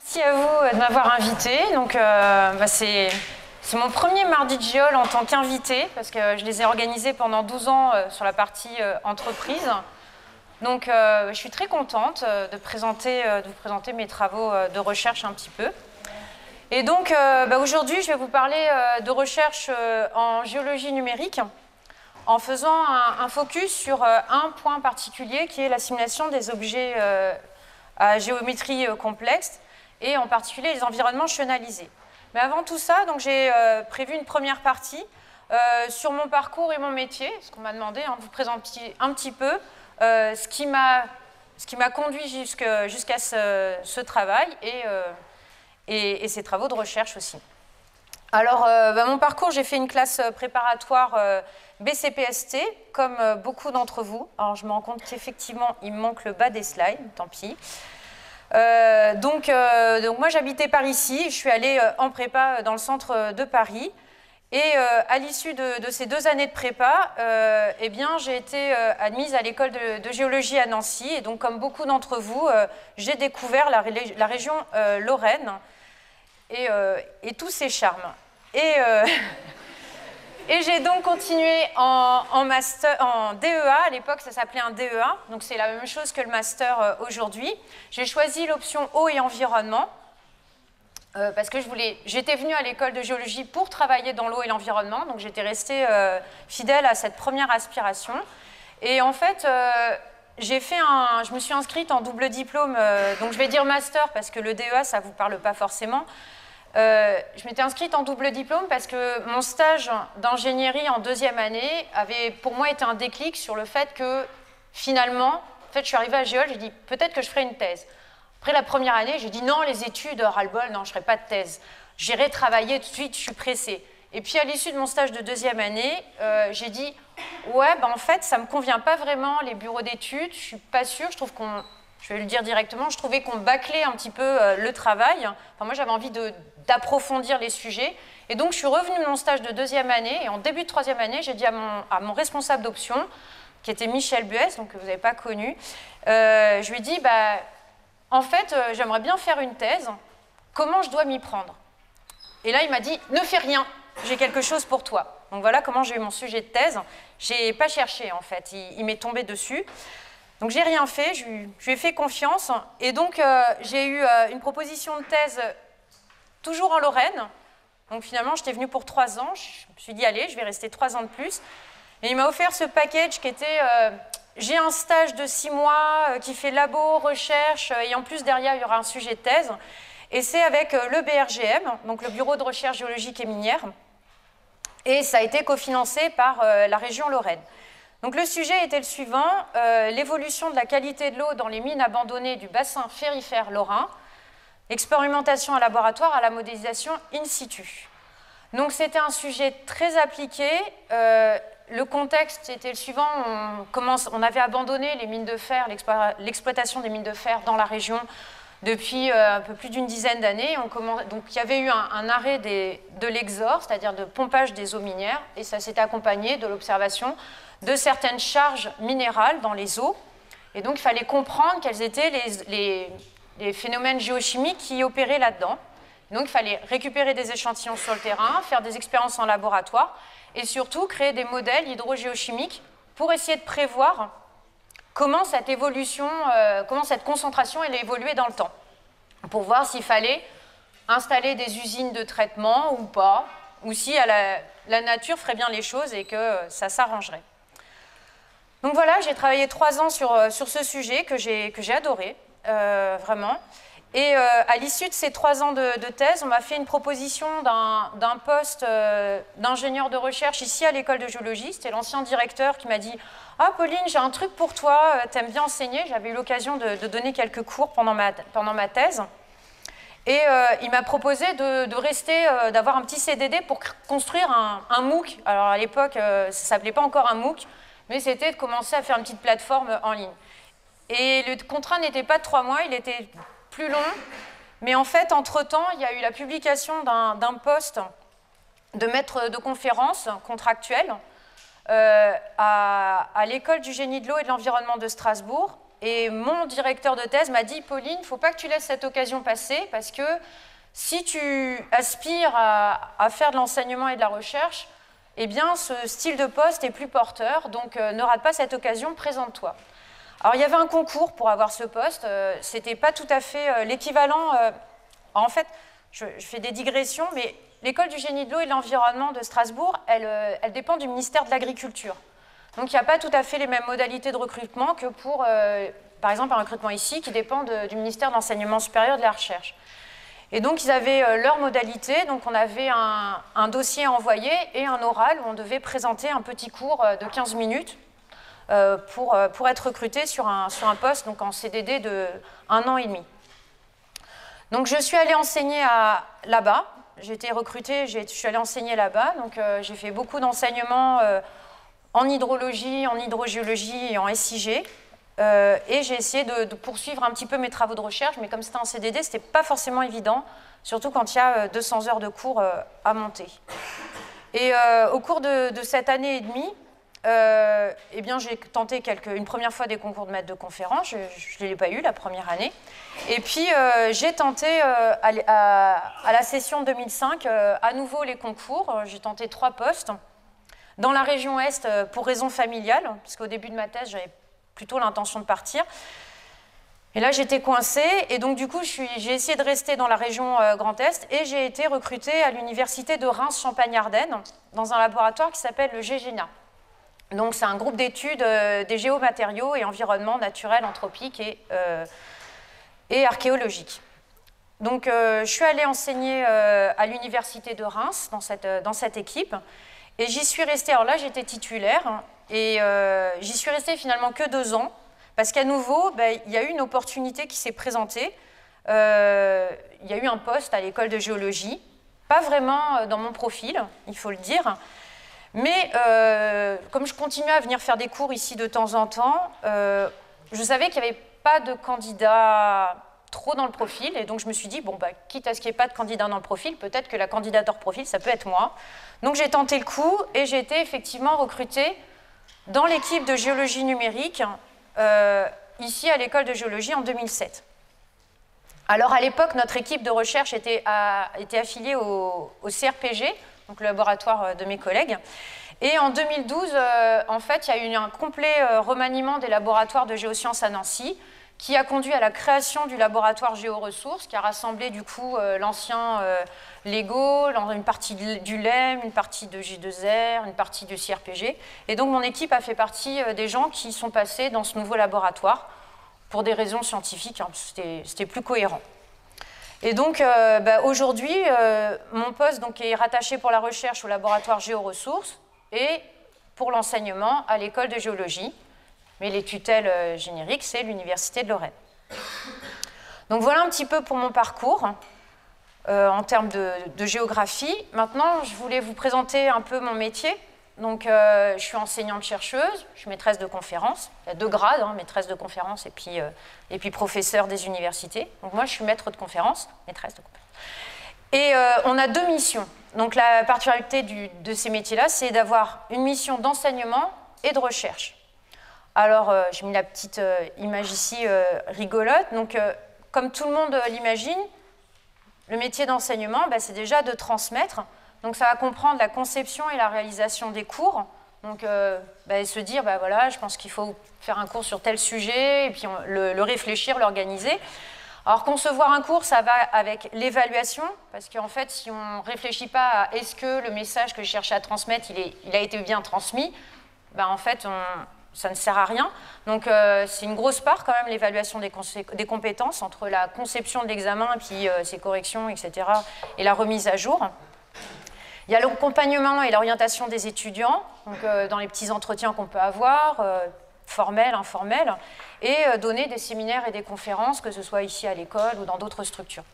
Merci à vous de m'avoir invité. Donc, c'est mon premier mardi de géol en tant qu'invité, parce que je les ai organisés pendant 12 ans sur la partie entreprise. Donc, je suis très contente de vous présenter mes travaux de recherche un petit peu. Et donc, aujourd'hui, je vais vous parler de recherche en géologie numérique, en faisant un focus sur un point particulier qui est la simulation des objets à géométrie complexe, et en particulier les environnements chenalisés. Mais avant tout ça, j'ai prévu une première partie sur mon parcours et mon métier, ce qu'on m'a demandé, de vous présenter un petit peu ce qui m'a conduit jusqu'à ce travail et ces travaux de recherche aussi. Alors, mon parcours, j'ai fait une classe préparatoire BCPST, comme beaucoup d'entre vous. Alors, je me rends compte qu'effectivement, il me manque le bas des slides, tant pis. Donc moi, j'habitais par ici. Je suis allée en prépa dans le centre de Paris. Et à l'issue de ces 2 années de prépa, j'ai été admise à l'école de géologie à Nancy. Et donc, comme beaucoup d'entre vous, j'ai découvert la région Lorraine et tous ses charmes. Et j'ai donc continué en master, en DEA. À l'époque, ça s'appelait un DEA. Donc, c'est la même chose que le master aujourd'hui. J'ai choisi l'option eau et environnement parce que j'étais venue à l'école de géologie pour travailler dans l'eau et l'environnement. Donc, j'étais restée fidèle à cette première aspiration. Et en fait, je me suis inscrite en double diplôme. Donc, je vais dire master parce que le DEA, ça ne vous parle pas forcément. Je m'étais inscrite en double diplôme parce que mon stage d'ingénierie en 2e année avait pour moi été un déclic sur le fait que finalement, je suis arrivée à Géol, j'ai dit peut-être que je ferai une thèse. Après la première année, j'ai dit non, les études, ras-le-bol, non, je ne ferai pas de thèse. J'irai travailler tout de suite, je suis pressée. Et puis à l'issue de mon stage de 2e année, j'ai dit ouais, en fait, ça ne me convient pas vraiment, les bureaux d'études, je ne suis pas sûre, je trouve qu'on... Je vais le dire directement, je trouvais qu'on bâclait un petit peu le travail. Enfin, moi, j'avais envie d'approfondir les sujets. Et donc, je suis revenue de mon stage de 2e année. Et en début de 3e année, j'ai dit à mon responsable d'option, qui était Michel Buès, donc que vous n'avez pas connu, je lui ai dit, en fait, j'aimerais bien faire une thèse. Comment je dois m'y prendre? Et là, il m'a dit, ne fais rien, j'ai quelque chose pour toi. Donc, voilà comment j'ai eu mon sujet de thèse. Je n'ai pas cherché, en fait. Il m'est tombé dessus. Donc, j'ai rien fait, je lui ai fait confiance. Et donc, j'ai eu une proposition de thèse toujours en Lorraine. Donc, finalement, j'étais venue pour 3 ans. Je me suis dit, allez, je vais rester 3 ans de plus. Et il m'a offert ce package qui était, j'ai un stage de 6 mois qui fait labo, recherche, et en plus, derrière, il y aura un sujet de thèse. Et c'est avec le BRGM, donc le Bureau de recherche géologique et minière. Et ça a été cofinancé par la région Lorraine. Donc le sujet était le suivant, l'évolution de la qualité de l'eau dans les mines abandonnées du bassin ferrifère lorrain, expérimentation à laboratoire à la modélisation in situ. Donc c'était un sujet très appliqué, le contexte était le suivant, on avait abandonné les mines de fer, l'exploitation des mines de fer dans la région depuis un peu plus d'une dizaine d'années. Donc il y avait eu un arrêt de l'exor, c'est-à-dire de pompage des eaux minières, et ça s'était accompagné de l'observation de certaines charges minérales dans les eaux. Et donc, il fallait comprendre quels étaient les phénomènes géochimiques qui opéraient là-dedans. Donc, il fallait récupérer des échantillons sur le terrain, faire des expériences en laboratoire et surtout créer des modèles hydrogéochimiques pour essayer de prévoir comment cette évolution, comment cette concentration allait évoluer dans le temps, pour voir s'il fallait installer des usines de traitement ou pas, ou si la nature ferait bien les choses et que ça s'arrangerait. Donc voilà, j'ai travaillé 3 ans sur ce sujet que j'ai adoré, vraiment. Et à l'issue de ces 3 ans de thèse, on m'a fait une proposition d'un poste d'ingénieur de recherche ici à l'école de géologie. C'était l'ancien directeur qui m'a dit « Ah Pauline, j'ai un truc pour toi, t'aimes bien enseigner ?» J'avais eu l'occasion de donner quelques cours pendant ma thèse. Et il m'a proposé de rester, d'avoir un petit CDD pour construire un MOOC. Alors à l'époque, ça ne s'appelait pas encore un MOOC, mais c'était de commencer à faire une petite plateforme en ligne. Et le contrat n'était pas de 3 mois, il était plus long. Mais en fait, entre-temps, il y a eu la publication d'un poste de maître de conférence contractuel à l'école du génie de l'eau et de l'environnement de Strasbourg, Et mon directeur de thèse m'a dit, Pauline, il ne faut pas que tu laisses cette occasion passer, parce que si tu aspires à faire de l'enseignement et de la recherche, eh bien, ce style de poste est plus porteur, donc ne rate pas cette occasion, présente-toi. Alors, il y avait un concours pour avoir ce poste, ce n'était pas tout à fait l'équivalent. En fait, je fais des digressions, mais l'école du génie de l'eau et de l'environnement de Strasbourg, elle dépend du ministère de l'Agriculture. Donc, il n'y a pas tout à fait les mêmes modalités de recrutement que pour, par exemple, un recrutement ici qui dépend du ministère de l'Enseignement supérieur et de la Recherche. Et donc, ils avaient leurs modalités. Donc, on avait un dossier à envoyer et un oral où on devait présenter un petit cours de 15 minutes pour être recruté sur un poste donc en CDD de 1 an et demi. Donc, je suis allée enseigner là-bas. J'ai été recrutée, je suis allée enseigner là-bas. Donc, j'ai fait beaucoup d'enseignements en hydrologie, en hydrogéologie et en SIG. Et j'ai essayé de poursuivre un petit peu mes travaux de recherche, mais comme c'était en CDD, ce n'était pas forcément évident, surtout quand il y a 200 heures de cours à monter. Et au cours de cette année et demie, eh bien, j'ai tenté une première fois des concours de maître de conférence, je ne l'ai pas eu la première année. Et puis, j'ai tenté à la session 2005 à nouveau les concours. J'ai tenté 3 postes dans la région Est pour raison familiale, parce qu'au début de ma thèse, j'avais plutôt l'intention de partir. Et là, j'étais coincée, et donc du coup, j'ai essayé de rester dans la région Grand Est, et j'ai été recrutée à l'université de Reims-Champagne-Ardenne, dans un laboratoire qui s'appelle le GGNA. Donc, c'est un groupe d'études des géomatériaux et environnements naturels, anthropiques et archéologiques. Donc, je suis allée enseigner à l'université de Reims, dans cette équipe, et j'y suis restée. Alors là, j'étais titulaire, et j'y suis restée finalement que 2 ans, parce qu'à nouveau, il y a eu une opportunité qui s'est présentée. Il y a eu un poste à l'école de géologie, pas vraiment dans mon profil, il faut le dire, mais comme je continuais à venir faire des cours ici de temps en temps, je savais qu'il n'y avait pas de candidat trop dans le profil, et donc je me suis dit, bon, quitte à ce qu'il n'y ait pas de candidat dans le profil, peut-être que la candidate hors profil, ça peut être moi. Donc j'ai tenté le coup, et j'ai été effectivement recrutée dans l'équipe de géologie numérique, ici à l'école de géologie en 2007. Alors à l'époque, notre équipe de recherche était affiliée au CRPG, donc le laboratoire de mes collègues. Et en 2012, en fait, il y a eu un complet remaniement des laboratoires de géosciences à Nancy, qui a conduit à la création du laboratoire Géoressources, qui a rassemblé du coup l'ancien LEGO, une partie du LEM, une partie de J2R, une partie du CRPG. Et donc mon équipe a fait partie des gens qui sont passés dans ce nouveau laboratoire pour des raisons scientifiques, hein, c'était plus cohérent. Et donc aujourd'hui, mon poste donc, est rattaché pour la recherche au laboratoire Géoressources et pour l'enseignement à l'école de géologie. Mais les tutelles génériques, c'est l'Université de Lorraine. Donc voilà un petit peu pour mon parcours en termes de géographie. Maintenant, je voulais vous présenter un peu mon métier. Donc je suis enseignante-chercheuse, je suis maîtresse de conférences. Il y a 2 grades, hein, maîtresse de conférences et puis professeur des universités. Donc moi, je suis maître de conférences, maîtresse de conférences. Et on a 2 missions. Donc la particularité de ces métiers-là, c'est d'avoir une mission d'enseignement et de recherche. Alors, j'ai mis la petite image ici rigolote. Donc, comme tout le monde l'imagine, le métier d'enseignement, c'est déjà de transmettre. Donc, ça va comprendre la conception et la réalisation des cours. Donc, se dire, voilà, je pense qu'il faut faire un cours sur tel sujet, et puis le réfléchir, l'organiser. Alors, concevoir un cours, ça va avec l'évaluation, parce qu'en fait, si on ne réfléchit pas à est-ce que le message que je cherche à transmettre, il a été bien transmis, en fait, ça ne sert à rien. Donc, c'est une grosse part quand même, l'évaluation des compétences entre la conception de l'examen et puis ses corrections, etc., et la remise à jour. Il y a l'accompagnement et l'orientation des étudiants, donc, dans les petits entretiens qu'on peut avoir, formels, informels, et donner des séminaires et des conférences, que ce soit ici à l'école ou dans d'autres structures.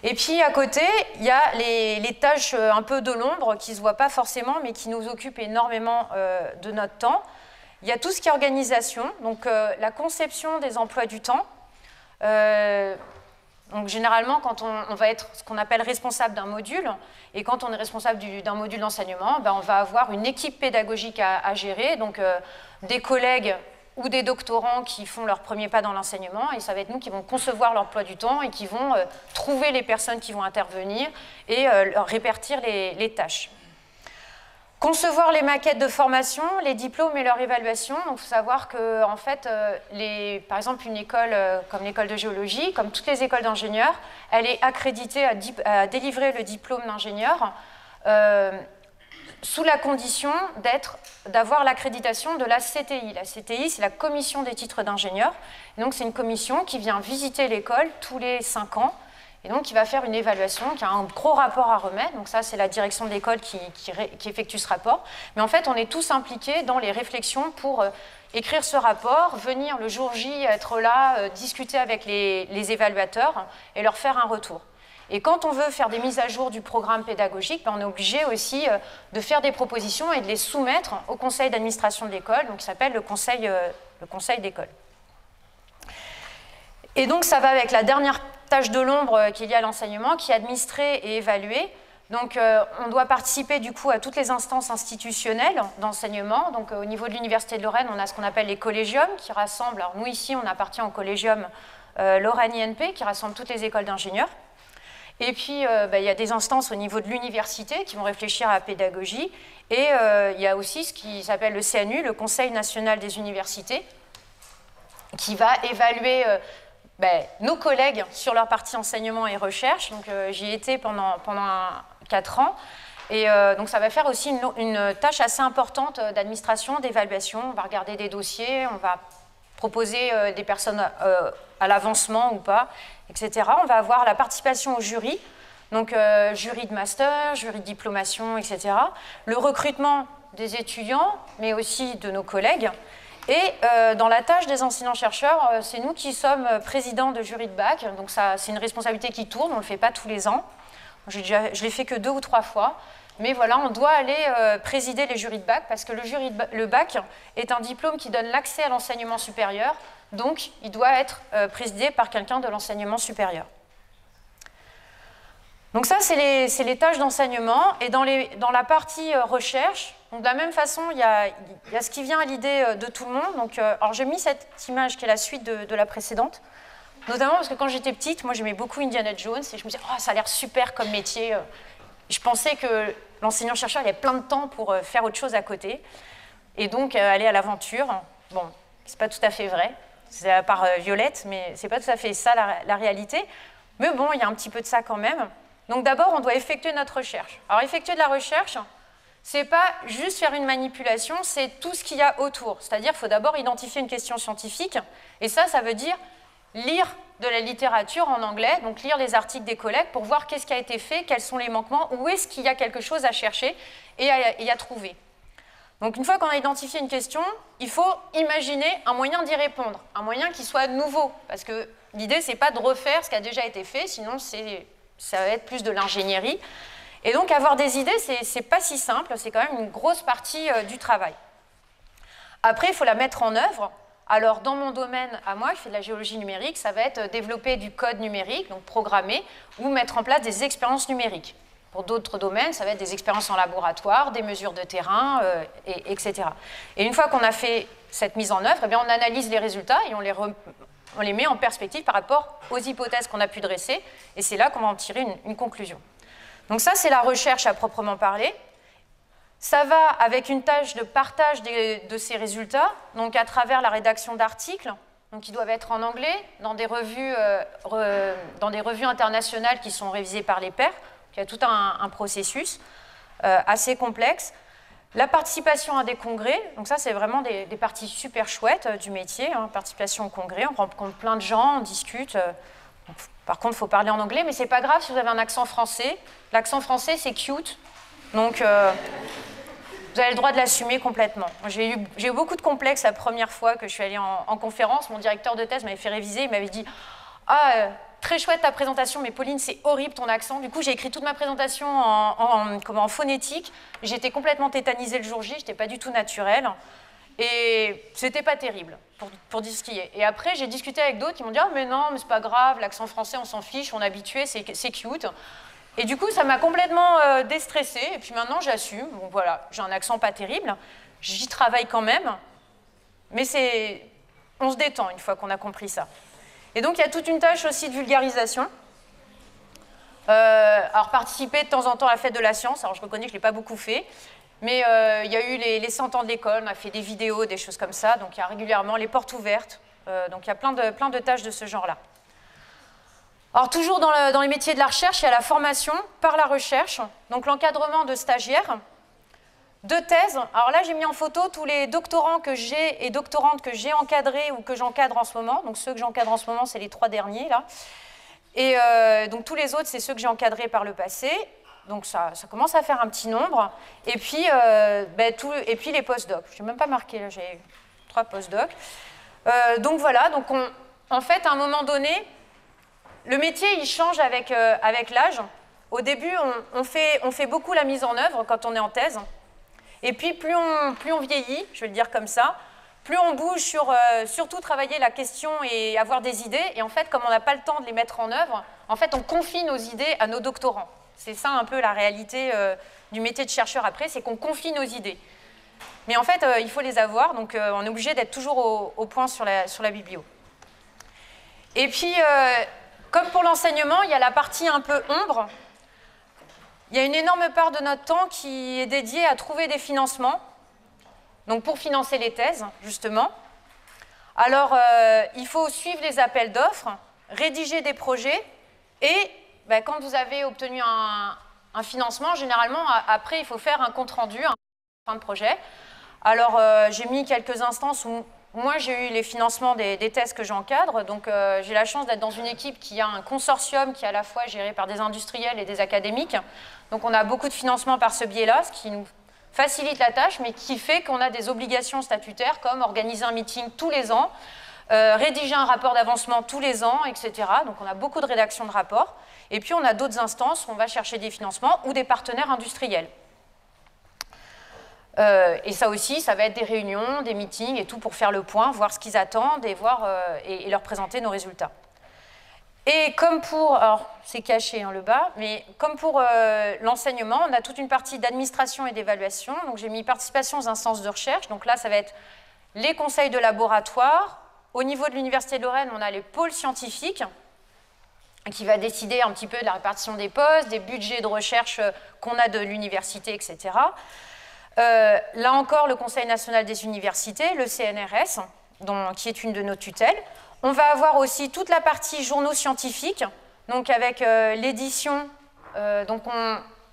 Et puis, à côté, il y a les tâches un peu de l'ombre qui ne se voient pas forcément, mais qui nous occupent énormément de notre temps. Il y a tout ce qui est organisation, donc la conception des emplois du temps. Donc généralement, quand on va être ce qu'on appelle responsable d'un module, et quand on est responsable d'un module d'enseignement, on va avoir une équipe pédagogique à gérer, donc des collègues ou des doctorants qui font leur premier pas dans l'enseignement, et ça va être nous qui vont concevoir l'emploi du temps et qui vont trouver les personnes qui vont intervenir et leur répartir les tâches. Concevoir les maquettes de formation, les diplômes et leur évaluation. Donc, il faut savoir que, en fait, par exemple, une école comme l'école de géologie, comme toutes les écoles d'ingénieurs, elle est accréditée à délivrer le diplôme d'ingénieur sous la condition d'avoir l'accréditation de la CTI. La CTI, c'est la commission des titres d'ingénieur. Donc, c'est une commission qui vient visiter l'école tous les 5 ans. Et donc, il va faire une évaluation, qui a un gros rapport à remettre. Donc ça, c'est la direction de l'école qui effectue ce rapport. Mais en fait, on est tous impliqués dans les réflexions pour écrire ce rapport, venir le jour J, être là, discuter avec les évaluateurs et leur faire un retour. Et quand on veut faire des mises à jour du programme pédagogique, on est obligé aussi de faire des propositions et de les soumettre au conseil d'administration de l'école, donc qui s'appelle le conseil d'école. Et donc, ça va avec la dernière tâche de l'ombre qu'il y a à l'enseignement, qui est administrer et évaluer. Donc, on doit participer du coup à toutes les instances institutionnelles d'enseignement. Donc, au niveau de l'Université de Lorraine, on a ce qu'on appelle les collégiums qui rassemblent. Alors, nous, ici, on appartient au collégium Lorraine INP qui rassemble toutes les écoles d'ingénieurs. Et puis, il y a des instances au niveau de l'université qui vont réfléchir à la pédagogie. Et il y a aussi ce qui s'appelle le CNU, le Conseil national des universités, qui va évaluer nos collègues sur leur partie enseignement et recherche. Donc, j'y étais pendant 4 ans. Et donc, ça va faire aussi une tâche assez importante d'administration, d'évaluation. On va regarder des dossiers, on va proposer des personnes à l'avancement ou pas, etc. On va avoir la participation au jury, donc jury de master, jury de diplomation, etc. Le recrutement des étudiants, mais aussi de nos collègues. Et dans la tâche des enseignants-chercheurs, c'est nous qui sommes présidents de jury de bac. Donc c'est une responsabilité qui tourne, on ne le fait pas tous les ans. Je ne l'ai fait que 2 ou 3 fois. Mais voilà, on doit aller présider les jurys de bac parce que le bac est un diplôme qui donne l'accès à l'enseignement supérieur. Donc, il doit être présidé par quelqu'un de l'enseignement supérieur. Donc ça, c'est les tâches d'enseignement. Et dans la partie recherche, donc de la même façon, il y a ce qui vient à l'idée de tout le monde. Donc, alors j'ai mis cette image qui est la suite de la précédente, notamment parce que quand j'étais petite, moi j'aimais beaucoup Indiana Jones et je me disais, oh, ça a l'air super comme métier. Je pensais que l'enseignant-chercheur avait plein de temps pour faire autre chose à côté et donc aller à l'aventure. Bon, c'est pas tout à fait vrai, c'est à part Violette, mais c'est pas tout à fait ça la réalité. Mais bon, il y a un petit peu de ça quand même. Donc d'abord, on doit effectuer notre recherche. Alors effectuer de la recherche, c'est pas juste faire une manipulation, c'est tout ce qu'il y a autour. C'est-à-dire qu'il faut d'abord identifier une question scientifique, et ça veut dire lire de la littérature en anglais, donc lire les articles des collègues pour voir qu'est-ce qui a été fait, quels sont les manquements, où est-ce qu'il y a quelque chose à chercher et à trouver. Donc une fois qu'on a identifié une question, il faut imaginer un moyen d'y répondre, un moyen qui soit nouveau, parce que l'idée, c'est pas de refaire ce qui a déjà été fait, sinon ça va être plus de l'ingénierie. Et donc avoir des idées, c'est pas si simple, c'est quand même une grosse partie du travail. Après, il faut la mettre en œuvre. Alors, dans mon domaine, à moi, je fais de la géologie numérique, ça va être développer du code numérique, donc programmer, ou mettre en place des expériences numériques. Pour d'autres domaines, ça va être des expériences en laboratoire, des mesures de terrain, etc. Et une fois qu'on a fait cette mise en œuvre, eh bien, on analyse les résultats et on les met en perspective par rapport aux hypothèses qu'on a pu dresser, et c'est là qu'on va en tirer une conclusion. Donc ça, c'est la recherche à proprement parler. Ça va avec une tâche de partage de ces résultats, donc à travers la rédaction d'articles, qui doivent être en anglais, dans des revues internationales qui sont révisées par les pairs. Il y a tout un processus assez complexe. La participation à des congrès, donc ça c'est vraiment des parties super chouettes du métier, participation au congrès, on rencontre plein de gens, on discute. Par contre, il faut parler en anglais, mais c'est pas grave si vous avez un accent français. L'accent français, c'est cute, donc vous avez le droit de l'assumer complètement. J'ai eu beaucoup de complexes la première fois que je suis allée en conférence. Mon directeur de thèse m'avait fait réviser, il m'avait dit « Ah, très chouette ta présentation, mais Pauline, c'est horrible ton accent. » Du coup, j'ai écrit toute ma présentation en phonétique. J'étais complètement tétanisée le jour J, je n'étais pas du tout naturelle. Et c'était pas terrible, pour dire ce qui est. Et après, j'ai discuté avec d'autres qui m'ont dit « Ah, mais non, mais c'est pas grave, l'accent français, on s'en fiche, on est habitué, c'est cute. » Et du coup, ça m'a complètement déstressée. Et puis maintenant, j'assume. Bon, voilà, j'ai un accent pas terrible. J'y travaille quand même. Mais on se détend une fois qu'on a compris ça. Et donc, il y a toute une tâche aussi de vulgarisation. Alors, participer de temps en temps à la fête de la science. Alors, je reconnais que je ne l'ai pas beaucoup fait. Mais il y a eu les 100 ans de l'école, on a fait des vidéos, des choses comme ça. Donc, il y a régulièrement les portes ouvertes. Donc, il y a plein de tâches de ce genre-là. Alors, toujours dans les métiers de la recherche, il y a la formation par la recherche. Donc, l'encadrement de stagiaires. De thèses. Alors là, j'ai mis en photo tous les doctorants que j'ai et doctorantes que j'ai encadrés ou que j'encadre en ce moment. Donc, ceux que j'encadre en ce moment, c'est les 3 derniers, là. Et donc, tous les autres, c'est ceux que j'ai encadrés par le passé. Donc, ça commence à faire un petit nombre. Et puis, et puis les post-docs. Je n'ai même pas marqué, là, j'ai 3 post-docs. Donc, voilà. Donc, en fait, à un moment donné, le métier, il change avec l'âge. Au début, on fait beaucoup la mise en œuvre quand on est en thèse. Et puis, plus on vieillit, je vais le dire comme ça, plus on bouge sur surtout travailler la question et avoir des idées. Et en fait, comme on n'a pas le temps de les mettre en œuvre, en fait, on confie nos idées à nos doctorants. C'est ça un peu la réalité du métier de chercheur après, c'est qu'on confie nos idées. Mais en fait, il faut les avoir, donc on est obligé d'être toujours au point sur la biblio. Et puis, comme pour l'enseignement, il y a la partie un peu ombre. Il y a une énorme part de notre temps qui est dédiée à trouver des financements, donc pour financer les thèses, justement. Alors, il faut suivre les appels d'offres, rédiger des projets, et quand vous avez obtenu un financement, généralement, après, il faut faire un compte-rendu, un fin de projet. Alors, j'ai mis quelques instances où moi, j'ai eu les financements des thèses que j'encadre, donc j'ai la chance d'être dans une équipe qui a un consortium qui est à la fois géré par des industriels et des académiques. Donc, on a beaucoup de financements par ce biais-là, ce qui nous facilite la tâche, mais qui fait qu'on a des obligations statutaires comme organiser un meeting tous les ans, rédiger un rapport d'avancement tous les ans, etc. Donc, on a beaucoup de rédaction de rapports. Et puis, on a d'autres instances où on va chercher des financements ou des partenaires industriels. Et ça aussi, ça va être des réunions, des meetings et tout pour faire le point, voir ce qu'ils attendent et leur présenter nos résultats. Et comme pour, alors c'est caché le bas, mais comme pour l'enseignement, on a toute une partie d'administration et d'évaluation. Donc j'ai mis participation aux instances de recherche. Donc là, ça va être les conseils de laboratoire. Au niveau de l'Université de Lorraine, on a les pôles scientifiques qui va décider un petit peu de la répartition des postes, des budgets de recherche qu'on a de l'université, etc. Là encore, le Conseil national des universités, le CNRS, qui est une de nos tutelles. On va avoir aussi toute la partie journaux scientifiques, donc avec l'édition.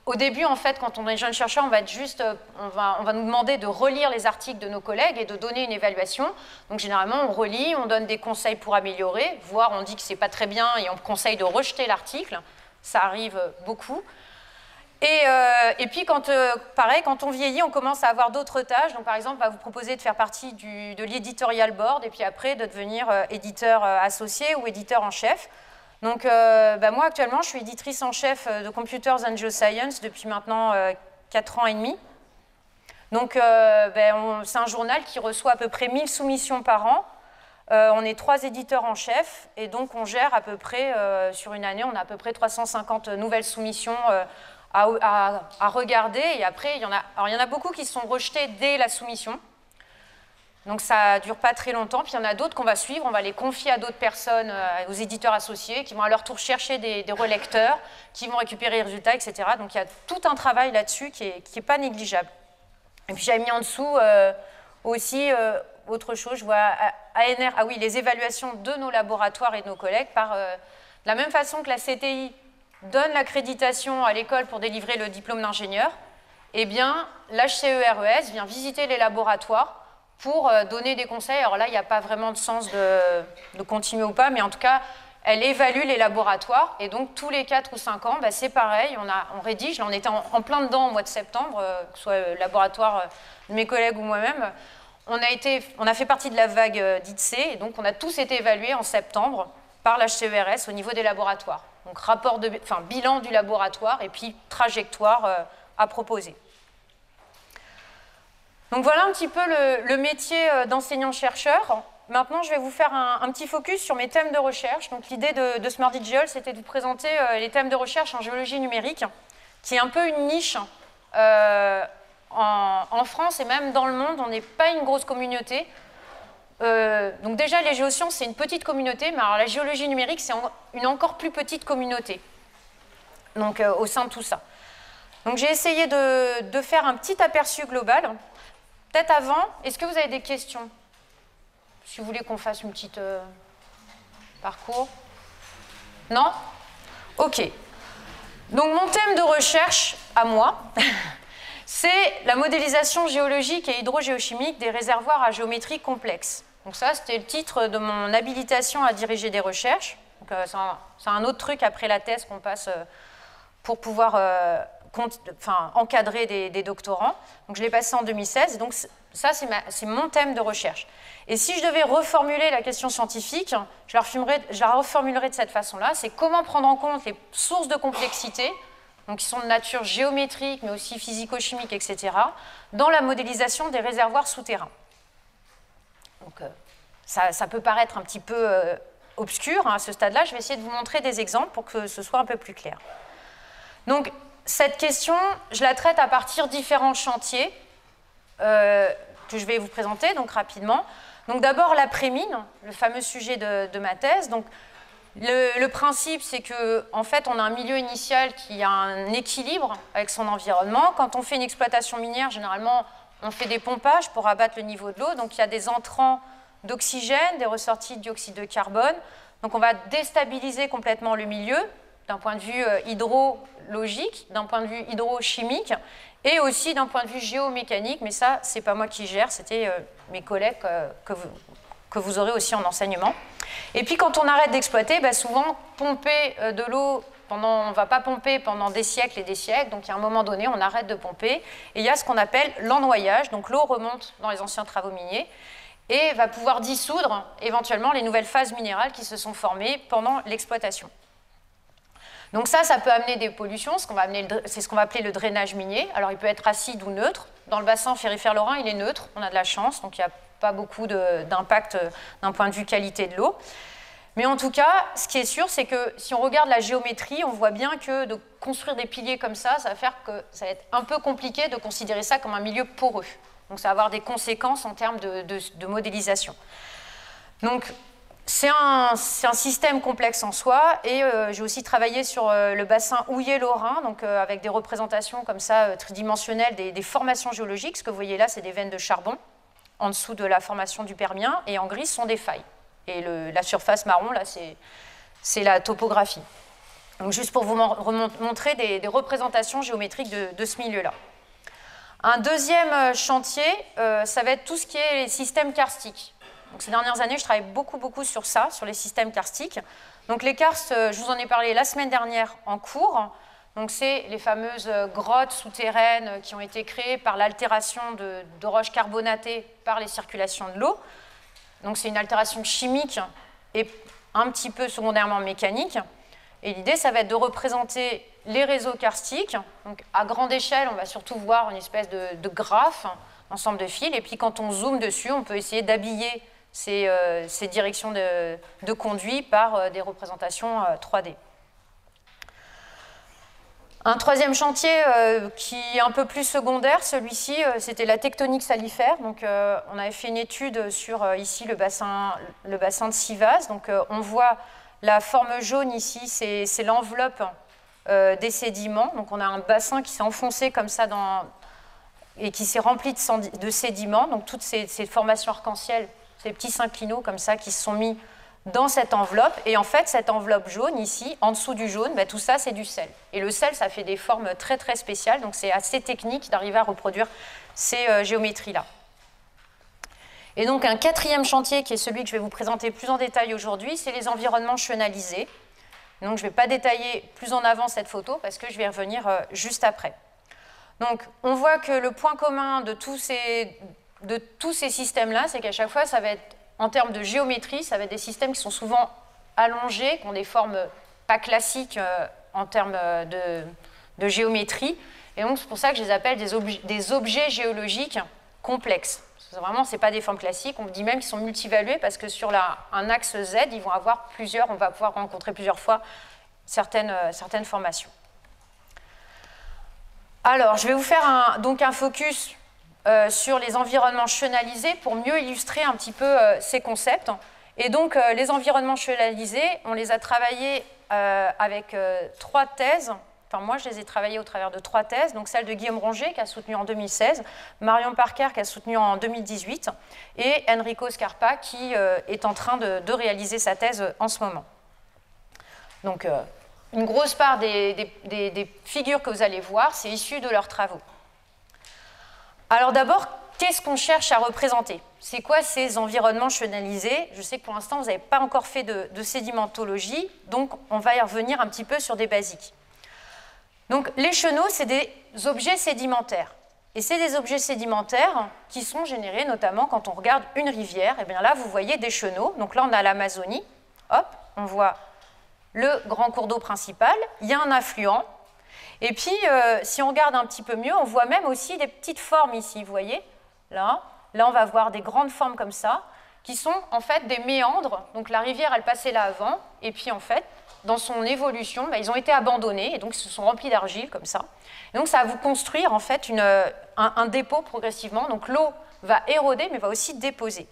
Au début, en fait, quand on est jeune chercheur, on va nous demander de relire les articles de nos collègues et de donner une évaluation. Donc généralement, on relit, on donne des conseils pour améliorer, voire on dit que c'est pas très bien et on conseille de rejeter l'article. Ça arrive beaucoup. Et puis, pareil, quand on vieillit, on commence à avoir d'autres tâches. Donc, par exemple, on va vous proposer de faire partie de l'editorial board et puis après de devenir éditeur associé ou éditeur en chef. Donc, moi, actuellement, je suis éditrice en chef de Computers and Geoscience depuis maintenant 4 ans et demi. Donc, c'est un journal qui reçoit à peu près 1000 soumissions par an. On est 3 éditeurs en chef et donc on gère à peu près, sur une année, on a à peu près 350 nouvelles soumissions à regarder, et après, il y en a beaucoup qui sont rejetés dès la soumission. Donc, ça ne dure pas très longtemps. Puis, il y en a d'autres qu'on va suivre. On va les confier à d'autres personnes, aux éditeurs associés, qui vont à leur tour chercher des relecteurs, qui vont récupérer les résultats, etc. Donc, il y a tout un travail là-dessus qui est pas négligeable. Et puis, j'avais mis en dessous aussi autre chose. Je vois ANR, ah oui, les évaluations de nos laboratoires et de nos collègues de la même façon que la CTI donne l'accréditation à l'école pour délivrer le diplôme d'ingénieur, eh bien, l'HCERES vient visiter les laboratoires pour donner des conseils. Alors là, il n'y a pas vraiment de sens de continuer ou pas, mais en tout cas, elle évalue les laboratoires. Et donc, tous les 4 ou 5 ans, c'est pareil, on rédige. Là, on était en plein dedans au mois de septembre, que ce soit le laboratoire de mes collègues ou moi-même. On a fait partie de la vague d'ITSE, et donc on a tous été évalués en septembre par l'HCERES au niveau des laboratoires. Donc, bilan du laboratoire et puis trajectoire à proposer. Donc, voilà un petit peu le métier d'enseignant-chercheur. Maintenant, je vais vous faire un petit focus sur mes thèmes de recherche. Donc, l'idée de Smart Digital, c'était de vous présenter les thèmes de recherche en géologie numérique, qui est un peu une niche en France et même dans le monde. On n'est pas une grosse communauté. donc déjà, les géosciences, c'est une petite communauté, mais alors la géologie numérique, c'est une encore plus petite communauté, donc au sein de tout ça. Donc j'ai essayé de faire un petit aperçu global. Peut-être avant, est-ce que vous avez des questions? Si vous voulez qu'on fasse une petite parcours. Non? Ok. Donc mon thème de recherche, à moi, c'est la modélisation géologique et hydrogéochimique des réservoirs à géométrie complexe. Donc ça, c'était le titre de mon habilitation à diriger des recherches. C'est un autre truc après la thèse qu'on passe pour pouvoir encadrer des doctorants. Donc je l'ai passé en 2016. Donc ça, c'est mon thème de recherche. Et si je devais reformuler la question scientifique, je la reformulerais de cette façon-là. C'est comment prendre en compte les sources de complexité, donc qui sont de nature géométrique, mais aussi physico-chimique, etc., dans la modélisation des réservoirs souterrains. Donc, ça peut paraître un petit peu obscur à ce stade-là. Je vais essayer de vous montrer des exemples pour que ce soit un peu plus clair. Donc, cette question, je la traite à partir de différents chantiers que je vais vous présenter donc, rapidement. Donc, d'abord, l'après-mine, le fameux sujet de ma thèse. Donc, le principe, c'est qu'en fait, on a un milieu initial qui a un équilibre avec son environnement. Quand on fait une exploitation minière, généralement, on fait des pompages pour abattre le niveau de l'eau. Donc, il y a des entrants d'oxygène, des ressorties de dioxyde de carbone. Donc, on va déstabiliser complètement le milieu d'un point de vue hydrologique, d'un point de vue hydrochimique et aussi d'un point de vue géomécanique. Mais ça, ce n'est pas moi qui gère, c'était mes collègues que vous aurez aussi en enseignement. Et puis, quand on arrête d'exploiter, souvent, pomper de l'eau, on ne va pas pomper pendant des siècles et des siècles. Donc, il y a un moment donné, on arrête de pomper. Et il y a ce qu'on appelle l'ennoyage. Donc, l'eau remonte dans les anciens travaux miniers et va pouvoir dissoudre éventuellement les nouvelles phases minérales qui se sont formées pendant l'exploitation. Donc ça peut amener des pollutions, c'est ce qu'on va appeler le drainage minier. Alors, il peut être acide ou neutre. Dans le bassin ferrifère lorrain, il est neutre. On a de la chance, donc il n'y a pas beaucoup d'impact d'un point de vue qualité de l'eau. Mais en tout cas, ce qui est sûr, c'est que si on regarde la géométrie, on voit bien que de construire des piliers comme ça va faire que ça va être un peu compliqué de considérer ça comme un milieu poreux. Donc ça va avoir des conséquences en termes de modélisation. Donc c'est un système complexe en soi, et j'ai aussi travaillé sur le bassin houiller-lorrain, donc avec des représentations comme ça tridimensionnelles des formations géologiques. Ce que vous voyez là, c'est des veines de charbon en dessous de la formation du Permien, et en gris sont des failles. Et la surface marron, là, c'est la topographie. Donc juste pour vous montrer des représentations géométriques de ce milieu-là. Un deuxième chantier, ça va être tout ce qui est les systèmes karstiques. Donc, ces dernières années, je travaille beaucoup sur ça, sur les systèmes karstiques. Donc les karstes, je vous en ai parlé la semaine dernière en cours. Donc c'est les fameuses grottes souterraines qui ont été créées par l'altération de roches carbonatées par les circulations de l'eau. Donc c'est une altération chimique et un petit peu secondairement mécanique. Et l'idée, ça va être de représenter les réseaux karstiques. Donc à grande échelle, on va surtout voir une espèce de graphe, ensemble de fils. Et puis quand on zoome dessus, on peut essayer d'habiller ces directions de conduit par des représentations 3D. Un troisième chantier qui est un peu plus secondaire, celui-ci, c'était la tectonique salifère. Donc, on avait fait une étude sur ici le bassin de Sivas. Donc, on voit la forme jaune ici, c'est l'enveloppe des sédiments. Donc, on a un bassin qui s'est enfoncé comme ça et qui s'est rempli de sédiments. Donc, toutes ces formations arc-en-ciel, ces petits synclinaux comme ça qui se sont mis dans cette enveloppe. Et en fait, cette enveloppe jaune ici, en dessous du jaune, tout ça, c'est du sel. Et le sel, ça fait des formes très spéciales. Donc, c'est assez technique d'arriver à reproduire ces géométries-là. Et donc, un quatrième chantier, qui est celui que je vais vous présenter plus en détail aujourd'hui, c'est les environnements chenalisés. Donc, je ne vais pas détailler plus en avant cette photo parce que je vais y revenir juste après. Donc, on voit que le point commun de tous ces systèmes-là, c'est qu'à chaque fois, ça va être, en termes de géométrie, ça va être des systèmes qui sont souvent allongés, qui ont des formes pas classiques en termes de géométrie. Et donc, c'est pour ça que je les appelle des objets géologiques complexes. Vraiment, ce n'est pas des formes classiques. On dit même qu'ils sont multivalués parce que sur un axe Z, ils vont avoir on va pouvoir rencontrer plusieurs fois certaines formations. Alors, je vais vous faire donc un focus sur les environnements chenalisés pour mieux illustrer un petit peu ces concepts. Et donc, les environnements chenalisés, on les a travaillés avec 3 thèses. Enfin, moi, je les ai travaillés au travers de 3 thèses. Donc, celle de Guillaume Ronget, qui a soutenu en 2016, Marion Parker, qui a soutenu en 2018, et Enrico Scarpa, qui est en train de réaliser sa thèse en ce moment. Donc, une grosse part des figures que vous allez voir, c'est issu de leurs travaux. Alors d'abord, qu'est-ce qu'on cherche à représenter? C'est quoi ces environnements chenalisés? Je sais que pour l'instant, vous n'avez pas encore fait de sédimentologie, donc on va y revenir un petit peu sur des basiques. Donc les chenaux, c'est des objets sédimentaires. Et c'est des objets sédimentaires qui sont générés notamment quand on regarde une rivière. Et bien là, vous voyez des chenaux. Donc là, on a l'Amazonie. Hop, on voit le grand cours d'eau principal. Il y a un affluent. Et puis, si on regarde un petit peu mieux, on voit même aussi des petites formes ici, vous voyez, là, on va voir des grandes formes comme ça, qui sont en fait des méandres. Donc la rivière, elle passait là avant, et puis en fait, dans son évolution, ils ont été abandonnés, et donc ils se sont remplis d'argile comme ça. Et donc ça va vous construire en fait un dépôt progressivement. Donc l'eau va éroder, mais va aussi déposer.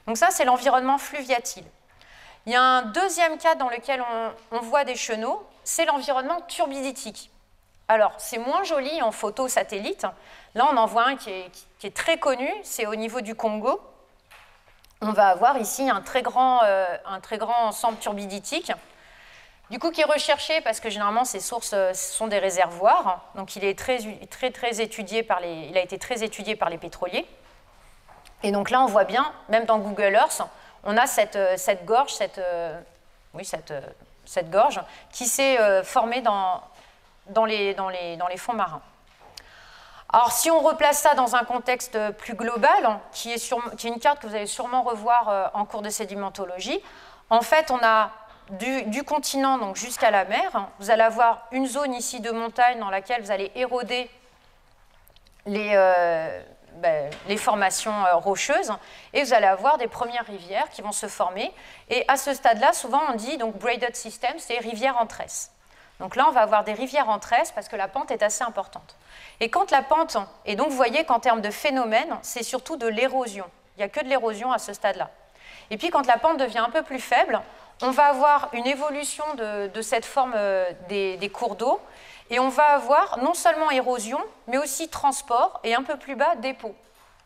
Donc ça, c'est l'environnement fluviatile. Il y a un deuxième cas dans lequel on voit des chenaux, c'est l'environnement turbiditique. Alors, c'est moins joli en photo satellite. Là, on en voit un qui est très connu, c'est au niveau du Congo. On va avoir ici un très grand ensemble turbiditique, du coup qui est recherché parce que généralement ces sources sont des réservoirs, donc il est très étudié il a été très étudié par les pétroliers. Et donc là, on voit bien, même dans Google Earth, on a cette gorge, cette gorge qui s'est formée dans les fonds marins. Alors, si on replace ça dans un contexte plus global, qui est une carte que vous allez sûrement revoir en cours de sédimentologie, en fait, on a du continent donc jusqu'à la mer, vous allez avoir une zone ici de montagne dans laquelle vous allez éroder les formations rocheuses, et vous allez avoir des premières rivières qui vont se former. Et à ce stade-là, souvent, on dit donc braided system, c'est rivière en tresse. Donc là, on va avoir des rivières en tresse parce que la pente est assez importante. Et quand la pente, et donc vous voyez qu'en termes de phénomène, c'est surtout de l'érosion. Il n'y a que de l'érosion à ce stade-là. Et puis quand la pente devient un peu plus faible, on va avoir une évolution de cette forme des cours d'eau, et on va avoir non seulement érosion, mais aussi transport, et un peu plus bas, dépôt.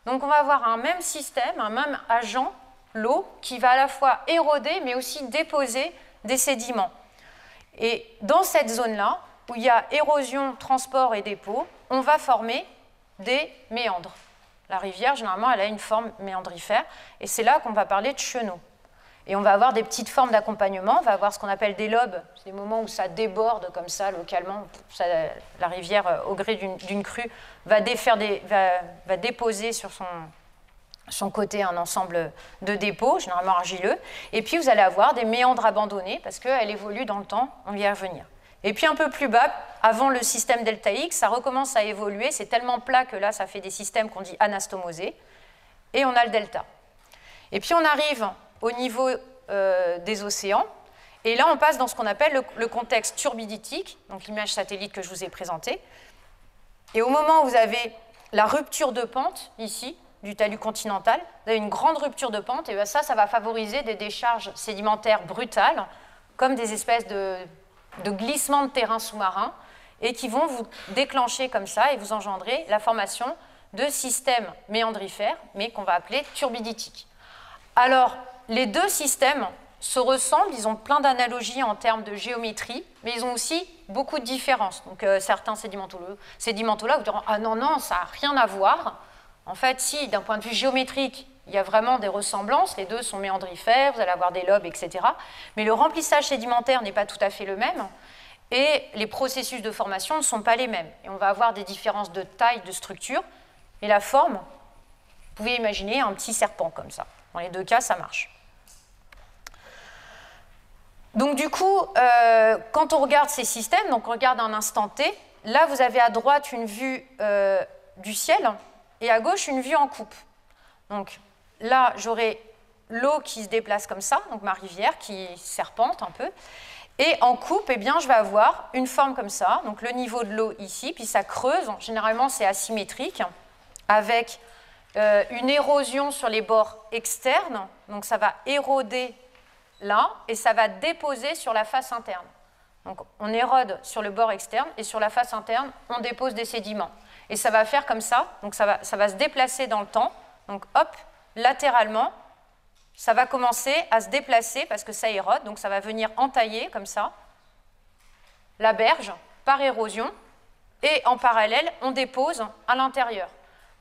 Donc on va avoir un même système, un même agent, l'eau, qui va à la fois éroder, mais aussi déposer des sédiments. Et dans cette zone-là, où il y a érosion, transport et dépôt, on va former des méandres. La rivière, généralement, elle a une forme méandrifère, et c'est là qu'on va parler de chenaux. Et on va avoir des petites formes d'accompagnement, on va avoir ce qu'on appelle des lobes, c'est des moments où ça déborde comme ça, localement, la rivière, au gré d'une crue, va déposer sur son côté un ensemble de dépôts, généralement argileux, et puis vous allez avoir des méandres abandonnés, parce qu'elle évolue dans le temps, on va y revenir. Et puis un peu plus bas, avant le système deltaïque, ça recommence à évoluer, c'est tellement plat que là, ça fait des systèmes qu'on dit anastomosés, et on a le delta. Et puis on arrive au niveau des océans, et là on passe dans ce qu'on appelle le contexte turbiditique, donc l'image satellite que je vous ai présentée, et au moment où vous avez la rupture de pente, ici, du talus continental, vous avez une grande rupture de pente, et bien ça va favoriser des décharges sédimentaires brutales, comme des espèces de glissements de terrain sous-marin, et qui vont vous déclencher comme ça, et vous engendrer la formation de systèmes méandrifères, mais qu'on va appeler turbiditiques. Alors, les deux systèmes se ressemblent, ils ont plein d'analogies en termes de géométrie, mais ils ont aussi beaucoup de différences. Donc certains sédimentologues vous diront « Ah non, non, ça n'a rien à voir ». En fait, si, d'un point de vue géométrique, il y a vraiment des ressemblances, les deux sont méandrifères, vous allez avoir des lobes, etc. Mais le remplissage sédimentaire n'est pas tout à fait le même, et les processus de formation ne sont pas les mêmes. Et on va avoir des différences de taille, de structure, et la forme, vous pouvez imaginer un petit serpent comme ça. Dans les deux cas, ça marche. Donc du coup, quand on regarde ces systèmes, donc on regarde un instant T, là vous avez à droite une vue du ciel et à gauche une vue en coupe. Donc là, j'aurai l'eau qui se déplace comme ça, donc ma rivière qui serpente un peu, et en coupe, eh bien, je vais avoir une forme comme ça, donc le niveau de l'eau ici, puis ça creuse, généralement c'est asymétrique, avec une érosion sur les bords externes, donc ça va éroder là, et ça va déposer sur la face interne. Donc on érode sur le bord externe, et sur la face interne, on dépose des sédiments. Et ça va faire comme ça, donc ça va se déplacer dans le temps, donc hop, latéralement, ça va commencer à se déplacer parce que ça érode, donc ça va venir entailler comme ça la berge par érosion, et en parallèle, on dépose à l'intérieur.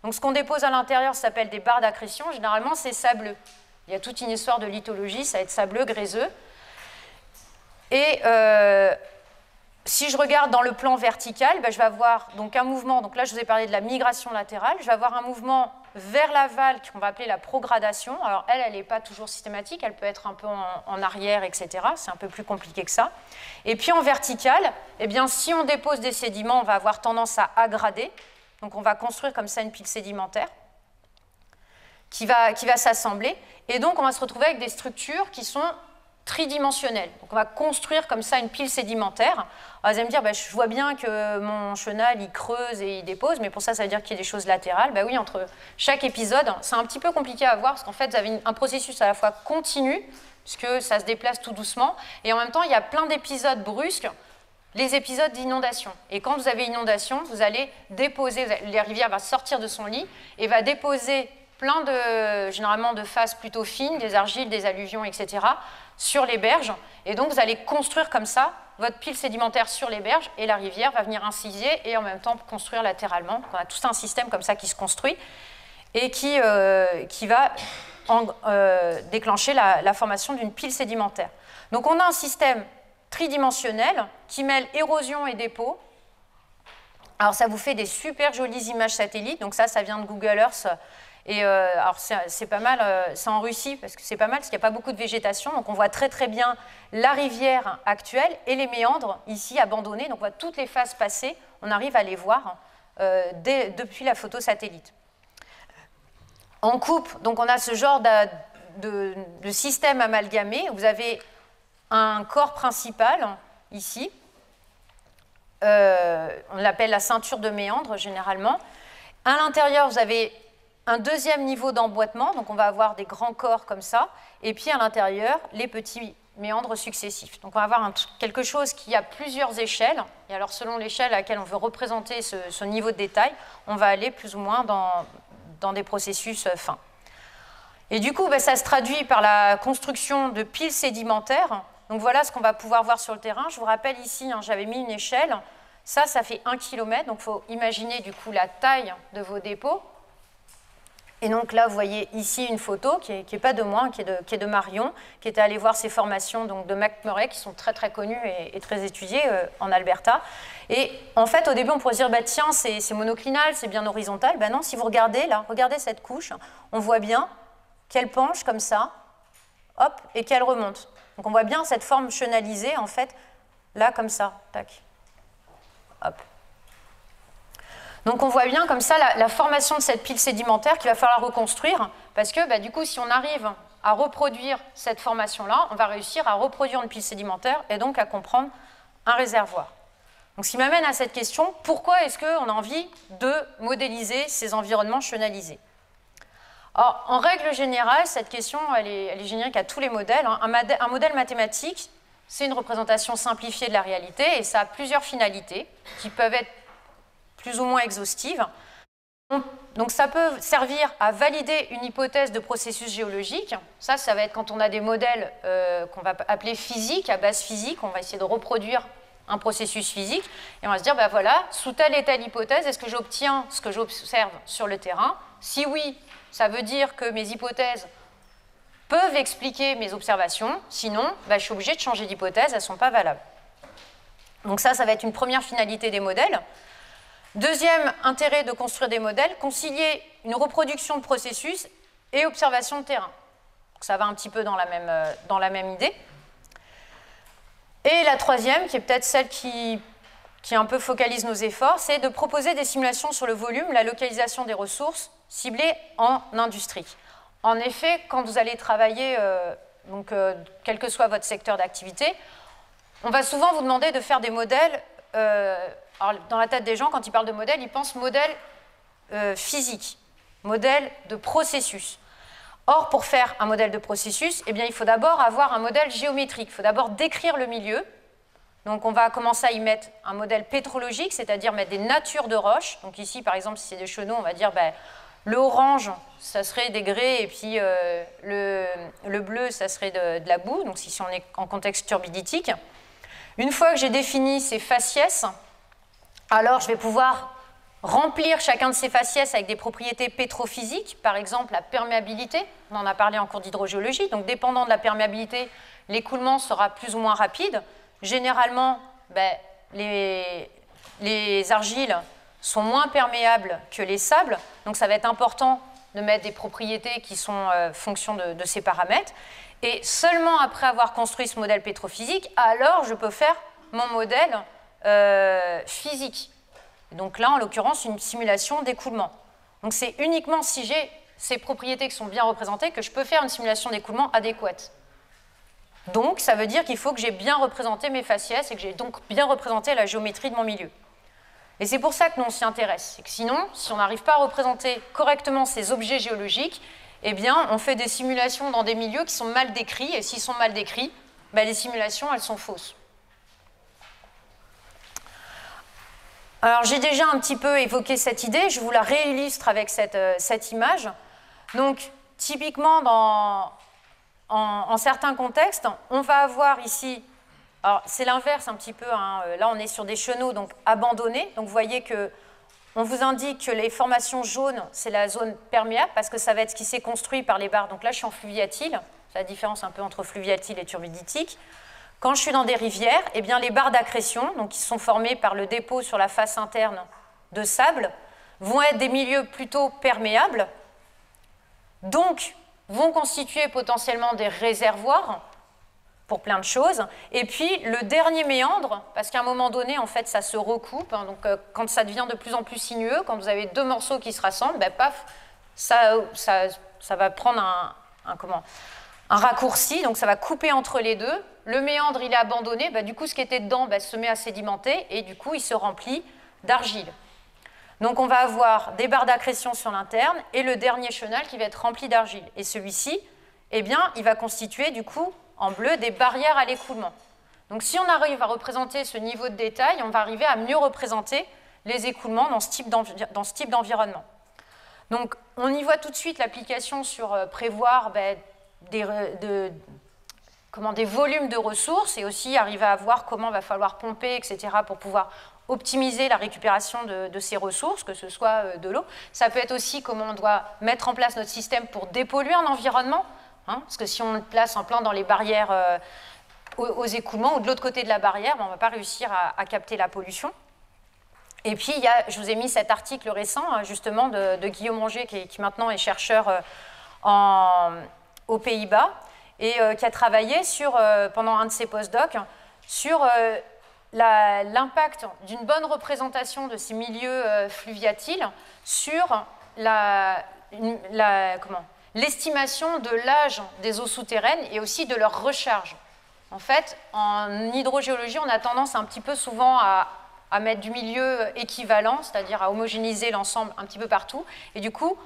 Donc ce qu'on dépose à l'intérieur s'appelle des barres d'accrétion, généralement c'est sableux. Il y a toute une histoire de lithologie, ça va être sableux, gréseux. Et si je regarde dans le plan vertical, ben, je vais avoir donc un mouvement, donc là je vous ai parlé de la migration latérale, je vais avoir un mouvement vers l'aval qu'on va appeler la progradation. Alors elle n'est pas toujours systématique, elle peut être un peu en arrière, etc. C'est un peu plus compliqué que ça. Et puis en vertical, eh bien, si on dépose des sédiments, on va avoir tendance à aggrader. Donc on va construire comme ça une pile sédimentaire qui va s'assembler. Et donc on va se retrouver avec des structures qui sont tridimensionnelles. Donc on va construire comme ça une pile sédimentaire. Alors, vous allez me dire, bah, je vois bien que mon chenal, il creuse et il dépose, mais pour ça, ça veut dire qu'il y a des choses latérales. Bah oui, entre chaque épisode, c'est un petit peu compliqué à voir, parce qu'en fait, vous avez un processus à la fois continu, puisque ça se déplace tout doucement, et en même temps, il y a plein d'épisodes brusques, les épisodes d'inondation. Et quand vous avez inondation, vous allez déposer, la rivière va sortir de son lit et va déposer plein généralement de phases plutôt fines, des argiles, des alluvions, etc., sur les berges. Et donc, vous allez construire comme ça votre pile sédimentaire sur les berges, et la rivière va venir inciser et en même temps construire latéralement. On a tout un système comme ça qui se construit et qui va déclencher la formation d'une pile sédimentaire. Donc, on a un système tridimensionnel qui mêle érosion et dépôt. Alors, ça vous fait des super jolies images satellites. Donc, ça vient de Google Earth. Et alors c'est pas mal, c'est en Russie, parce que c'est pas mal, parce qu'il n'y a pas beaucoup de végétation, donc on voit très très bien la rivière actuelle et les méandres ici abandonnés, donc on voit toutes les phases passées, on arrive à les voir depuis la photo satellite. En coupe, donc on a ce genre de système amalgamé, vous avez un corps principal ici, on l'appelle la ceinture de méandres généralement. À l'intérieur, vous avez un deuxième niveau d'emboîtement, donc on va avoir des grands corps comme ça, et puis à l'intérieur, les petits méandres successifs. Donc on va avoir quelque chose qui a plusieurs échelles, et alors selon l'échelle à laquelle on veut représenter ce niveau de détail, on va aller plus ou moins dans des processus fins. Et du coup, ça se traduit par la construction de piles sédimentaires. Donc voilà ce qu'on va pouvoir voir sur le terrain. Je vous rappelle ici, j'avais mis une échelle, ça fait 1 km, donc il faut imaginer du coup la taille de vos dépôts. Et donc là, vous voyez ici une photo qui n'est pas de moi, qui est de Marion, qui était allée voir ces formations donc, de McMurray, qui sont très très connues et très étudiées en Alberta. Et en fait, au début, on pourrait se dire, bah, tiens, c'est monoclinal, c'est bien horizontal. Ben non, si vous regardez là, regardez cette couche, on voit bien qu'elle penche comme ça, hop, et qu'elle remonte. Donc on voit bien cette forme chenalisée, en fait, là, comme ça, tac, hop. Donc on voit bien comme ça la formation de cette pile sédimentaire qu'il va falloir reconstruire, parce que du coup, si on arrive à reproduire cette formation-là, on va réussir à reproduire une pile sédimentaire et donc à comprendre un réservoir. Donc ce qui m'amène à cette question, pourquoi est-ce qu'on a envie de modéliser ces environnements chenalisés? Alors, en règle générale, cette question, elle est générique à tous les modèles. Un modèle mathématique, c'est une représentation simplifiée de la réalité et ça a plusieurs finalités qui peuvent être plus ou moins exhaustives. Donc ça peut servir à valider une hypothèse de processus géologique. Ça va être quand on a des modèles qu'on va appeler physiques, à base physique, on va essayer de reproduire un processus physique, et on va se dire, voilà, sous telle et telle hypothèse, est-ce que j'obtiens ce que j'observe sur le terrain? Si oui, ça veut dire que mes hypothèses peuvent expliquer mes observations, sinon, je suis obligée de changer d'hypothèse, elles ne sont pas valables. Donc ça va être une première finalité des modèles. Deuxième intérêt de construire des modèles, concilier une reproduction de processus et observation de terrain. Donc ça va un petit peu dans la même idée. Et la troisième, qui est peut-être celle qui un peu focalise nos efforts, c'est de proposer des simulations sur le volume, la localisation des ressources ciblées en industrie. En effet, quand vous allez travailler, quel que soit votre secteur d'activité, on va souvent vous demander de faire des modèles. Alors, dans la tête des gens, quand ils parlent de modèles, ils pensent modèle physique. modèle de processus. Or, pour faire un modèle de processus, eh bien, il faut d'abord avoir un modèle géométrique. Il faut d'abord décrire le milieu. Donc, on va commencer à y mettre un modèle pétrologique, c'est-à-dire mettre des natures de roches. Donc ici, par exemple, si c'est des chenaux, on va dire le orange, ça serait des grès, et puis le bleu, ça serait de la boue. Donc, si on est en contexte turbiditique. Une fois que j'ai défini ces faciès, alors je vais pouvoir remplir chacun de ces faciès avec des propriétés pétrophysiques, par exemple la perméabilité, on en a parlé en cours d'hydrogéologie, donc dépendant de la perméabilité, l'écoulement sera plus ou moins rapide. Généralement, les argiles sont moins perméables que les sables, donc ça va être important de mettre des propriétés qui sont fonction de ces paramètres. Et seulement après avoir construit ce modèle pétrophysique, alors je peux faire mon modèle physique. Donc là, en l'occurrence, une simulation d'écoulement. Donc c'est uniquement si j'ai ces propriétés qui sont bien représentées que je peux faire une simulation d'écoulement adéquate. Donc ça veut dire qu'il faut que j'ai bien représenté mes faciès et que j'ai donc bien représenté la géométrie de mon milieu. Et c'est pour ça que nous on s'y intéresse. Et que sinon, si on n'arrive pas à représenter correctement ces objets géologiques, eh bien on fait des simulations dans des milieux qui sont mal décrits, et s'ils sont mal décrits, les simulations elles sont fausses. Alors, j'ai déjà un petit peu évoqué cette idée, je vous la réillustre avec cette image. Donc, typiquement, en certains contextes, on va avoir ici, alors c'est l'inverse un petit peu, hein, là on est sur des chenaux donc abandonnés, donc vous voyez qu'on vous indique que les formations jaunes, c'est la zone perméable, parce que ça va être ce qui s'est construit par les barres, donc là je suis en fluviatile, c'est la différence un peu entre fluviatile et turbiditique. Quand je suis dans des rivières, eh bien, les barres d'accrétion, donc qui sont formées par le dépôt sur la face interne de sable, vont être des milieux plutôt perméables, donc vont constituer potentiellement des réservoirs pour plein de choses. Et puis le dernier méandre, parce qu'à un moment donné, en fait, ça se recoupe, hein, donc quand ça devient de plus en plus sinueux, quand vous avez deux morceaux qui se rassemblent, paf, ça va prendre un raccourci, donc ça va couper entre les deux. Le méandre, il est abandonné, du coup, ce qui était dedans se met à sédimenter et du coup, il se remplit d'argile. Donc, on va avoir des barres d'accrétion sur l'interne et le dernier chenal qui va être rempli d'argile. Et celui-ci, eh bien, il va constituer, du coup, en bleu, des barrières à l'écoulement. Donc, si on arrive à représenter ce niveau de détail, on va arriver à mieux représenter les écoulements dans ce type d'environnement. Donc, on y voit tout de suite l'application sur prévoir des volumes de ressources et aussi arriver à voir comment il va falloir pomper, etc., pour pouvoir optimiser la récupération de ces ressources, que ce soit de l'eau. Ça peut être aussi comment on doit mettre en place notre système pour dépolluer un environnement, hein, parce que si on le place en plein dans les barrières aux écoulements ou de l'autre côté de la barrière, on ne va pas réussir à capter la pollution. Et puis, je vous ai mis cet article récent, justement, de Guillaume Rongier, qui maintenant est chercheur aux Pays-Bas, et qui a travaillé pendant un de ses postdocs sur l'impact d'une bonne représentation de ces milieux fluviatiles sur l'estimation de l'âge des eaux souterraines et aussi de leur recharge. En fait, en hydrogéologie, on a tendance un petit peu souvent à mettre du milieu équivalent, c'est-à-dire à homogénéiser l'ensemble un petit peu partout, et du coup,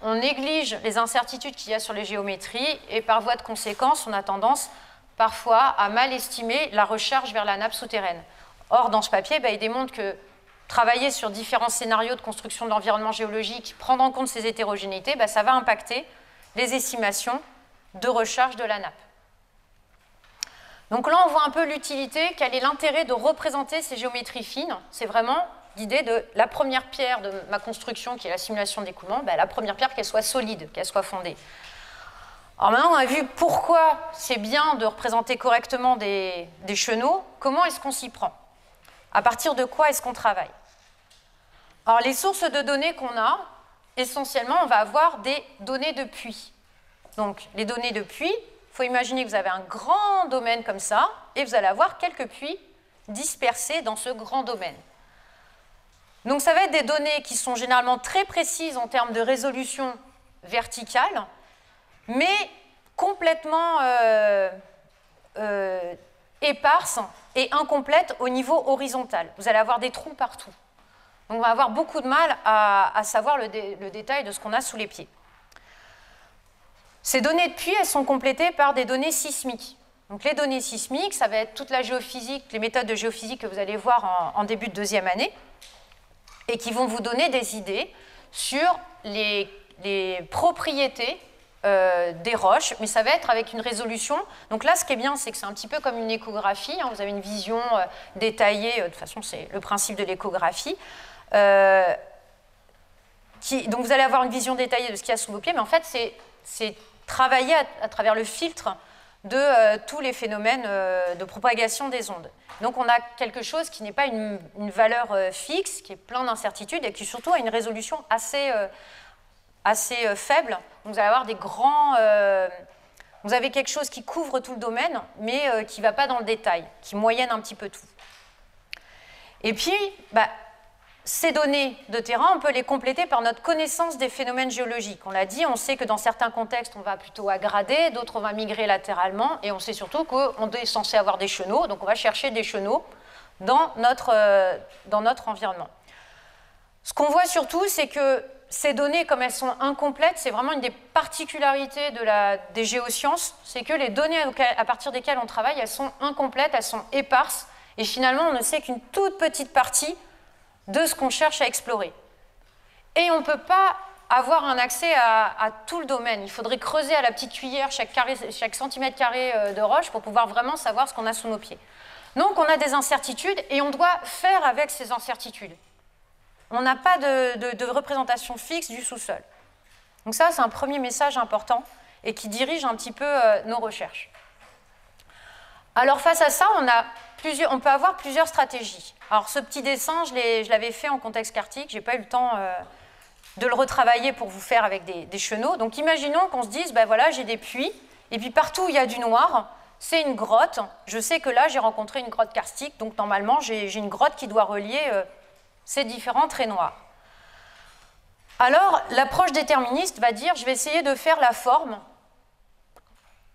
on néglige les incertitudes qu'il y a sur les géométries et par voie de conséquence, on a tendance parfois à mal estimer la recharge vers la nappe souterraine. Or, dans ce papier, il démontre que travailler sur différents scénarios de construction de l'environnement géologique, prendre en compte ces hétérogénéités, ça va impacter les estimations de recharge de la nappe. Donc là, on voit un peu l'utilité, quel est l'intérêt de représenter ces géométries fines. C'est vraiment l'idée de la première pierre de ma construction, qui est la simulation d'écoulement, la première pierre, qu'elle soit solide, qu'elle soit fondée. Alors maintenant, on a vu pourquoi c'est bien de représenter correctement des chenaux. Comment est-ce qu'on s'y prend? À partir de quoi est-ce qu'on travaille? Alors, les sources de données qu'on a, essentiellement, on va avoir des données de puits. Donc, les données de puits, il faut imaginer que vous avez un grand domaine comme ça, et vous allez avoir quelques puits dispersés dans ce grand domaine. Donc, ça va être des données qui sont généralement très précises en termes de résolution verticale, mais complètement éparses et incomplètes au niveau horizontal. Vous allez avoir des trous partout. Donc on va avoir beaucoup de mal à savoir le détail de ce qu'on a sous les pieds. Ces données de puits, elles sont complétées par des données sismiques. Donc les données sismiques, ça va être toute la géophysique, les méthodes de géophysique que vous allez voir en début de deuxième année, et qui vont vous donner des idées sur les propriétés des roches, mais ça va être avec une résolution. Donc là, ce qui est bien, c'est que c'est un petit peu comme une échographie, hein, vous avez une vision détaillée, de toute façon, c'est le principe de l'échographie. Donc vous allez avoir une vision détaillée de ce qu'il y a sous vos pieds, mais en fait, c'est travailler à travers le filtre de tous les phénomènes de propagation des ondes. Donc on a quelque chose qui n'est pas une valeur fixe, qui est plein d'incertitudes et qui surtout a une résolution assez faible. Donc vous allez avoir des grands... vous avez quelque chose qui couvre tout le domaine, mais qui ne va pas dans le détail, qui moyenne un petit peu tout. Et puis, ces données de terrain, on peut les compléter par notre connaissance des phénomènes géologiques. On l'a dit, on sait que dans certains contextes, on va plutôt aggrader, d'autres, on va migrer latéralement, et on sait surtout qu'on est censé avoir des chenaux, donc on va chercher des chenaux dans notre environnement. Ce qu'on voit surtout, c'est que ces données, comme elles sont incomplètes, c'est vraiment une des particularités des géosciences, c'est que les données à partir desquelles on travaille, elles sont incomplètes, elles sont éparses, et finalement, on ne sait qu'une toute petite partie de ce qu'on cherche à explorer. Et on ne peut pas avoir un accès à tout le domaine. Il faudrait creuser à la petite cuillère chaque centimètre carré de roche pour pouvoir vraiment savoir ce qu'on a sous nos pieds. Donc on a des incertitudes et on doit faire avec ces incertitudes. On n'a pas de représentation fixe du sous-sol. Donc ça, c'est un premier message important et qui dirige un petit peu nos recherches. Alors face à ça, on peut avoir plusieurs stratégies. Alors ce petit dessin, je l'avais fait en contexte kartique, je n'ai pas eu le temps de le retravailler pour vous faire avec des chenaux. Donc imaginons qu'on se dise, voilà, j'ai des puits, et puis partout où il y a du noir, c'est une grotte. Je sais que là, j'ai rencontré une grotte karstique, donc normalement, j'ai une grotte qui doit relier ces différents traits noirs. Alors, l'approche déterministe va dire, je vais essayer de faire la forme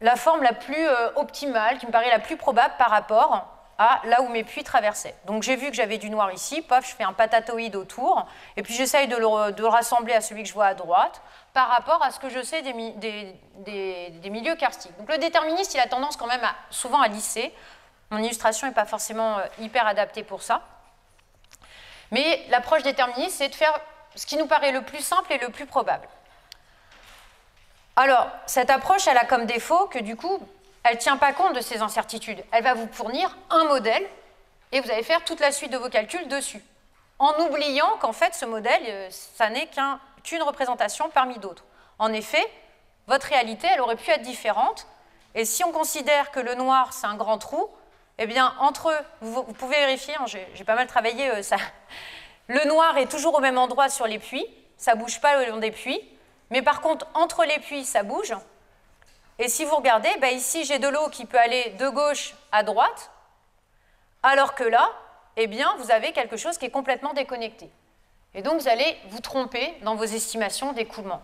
la plus optimale, qui me paraît la plus probable par rapport à là où mes puits traversaient. Donc j'ai vu que j'avais du noir ici, paf, je fais un patatoïde autour, et puis j'essaye de le rassembler à celui que je vois à droite, par rapport à ce que je sais des milieux karstiques. Donc le déterministe, il a tendance quand même souvent à lisser. Mon illustration n'est pas forcément hyper adaptée pour ça. Mais l'approche déterministe, c'est de faire ce qui nous paraît le plus simple et le plus probable. Alors, cette approche, elle a comme défaut que du coup, elle ne tient pas compte de ces incertitudes. Elle va vous fournir un modèle et vous allez faire toute la suite de vos calculs dessus, en oubliant qu'en fait, ce modèle, ça n'est qu'une représentation parmi d'autres. En effet, votre réalité, elle aurait pu être différente. Et si on considère que le noir, c'est un grand trou, eh bien, entre eux, vous pouvez vérifier, hein, j'ai pas mal travaillé ça. Le noir est toujours au même endroit sur les puits, ça ne bouge pas le long des puits, mais par contre, entre les puits, ça bouge. Et si vous regardez, ici, j'ai de l'eau qui peut aller de gauche à droite, alors que là, eh bien, vous avez quelque chose qui est complètement déconnecté. Et donc, vous allez vous tromper dans vos estimations d'écoulement.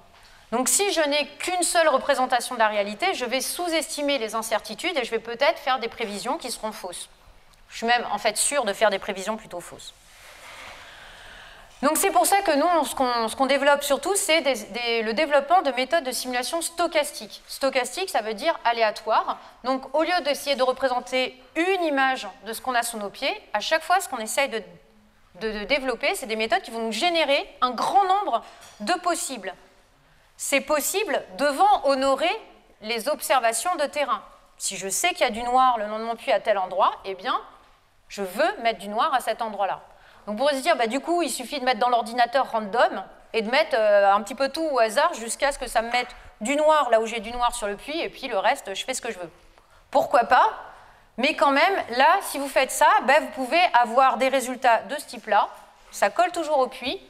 Donc, si je n'ai qu'une seule représentation de la réalité, je vais sous-estimer les incertitudes et je vais peut-être faire des prévisions qui seront fausses. Je suis même, en fait, sûre de faire des prévisions plutôt fausses. Donc c'est pour ça que nous, ce qu'on développe surtout, c'est le développement de méthodes de simulation stochastique. Stochastique, ça veut dire aléatoire. Donc au lieu d'essayer de représenter une image de ce qu'on a sous nos pieds, à chaque fois, ce qu'on essaye de développer, c'est des méthodes qui vont nous générer un grand nombre de possibles. C'est possible devant honorer les observations de terrain. Si je sais qu'il y a du noir le long de mon puits à tel endroit, eh bien, je veux mettre du noir à cet endroit-là. Donc on pourrait se dire, du coup, il suffit de mettre dans l'ordinateur random et de mettre un petit peu tout au hasard jusqu'à ce que ça me mette du noir là où j'ai du noir sur le puits et puis le reste, je fais ce que je veux. Pourquoi pas? Mais quand même, là, si vous faites ça, vous pouvez avoir des résultats de ce type-là. Ça colle toujours au puits.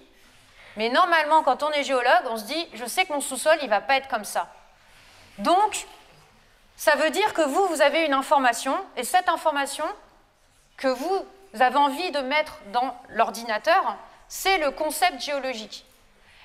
Mais normalement, quand on est géologue, on se dit, je sais que mon sous-sol, il ne va pas être comme ça. Donc, ça veut dire que vous avez une information, et cette information que vous avez envie de mettre dans l'ordinateur, c'est le concept géologique.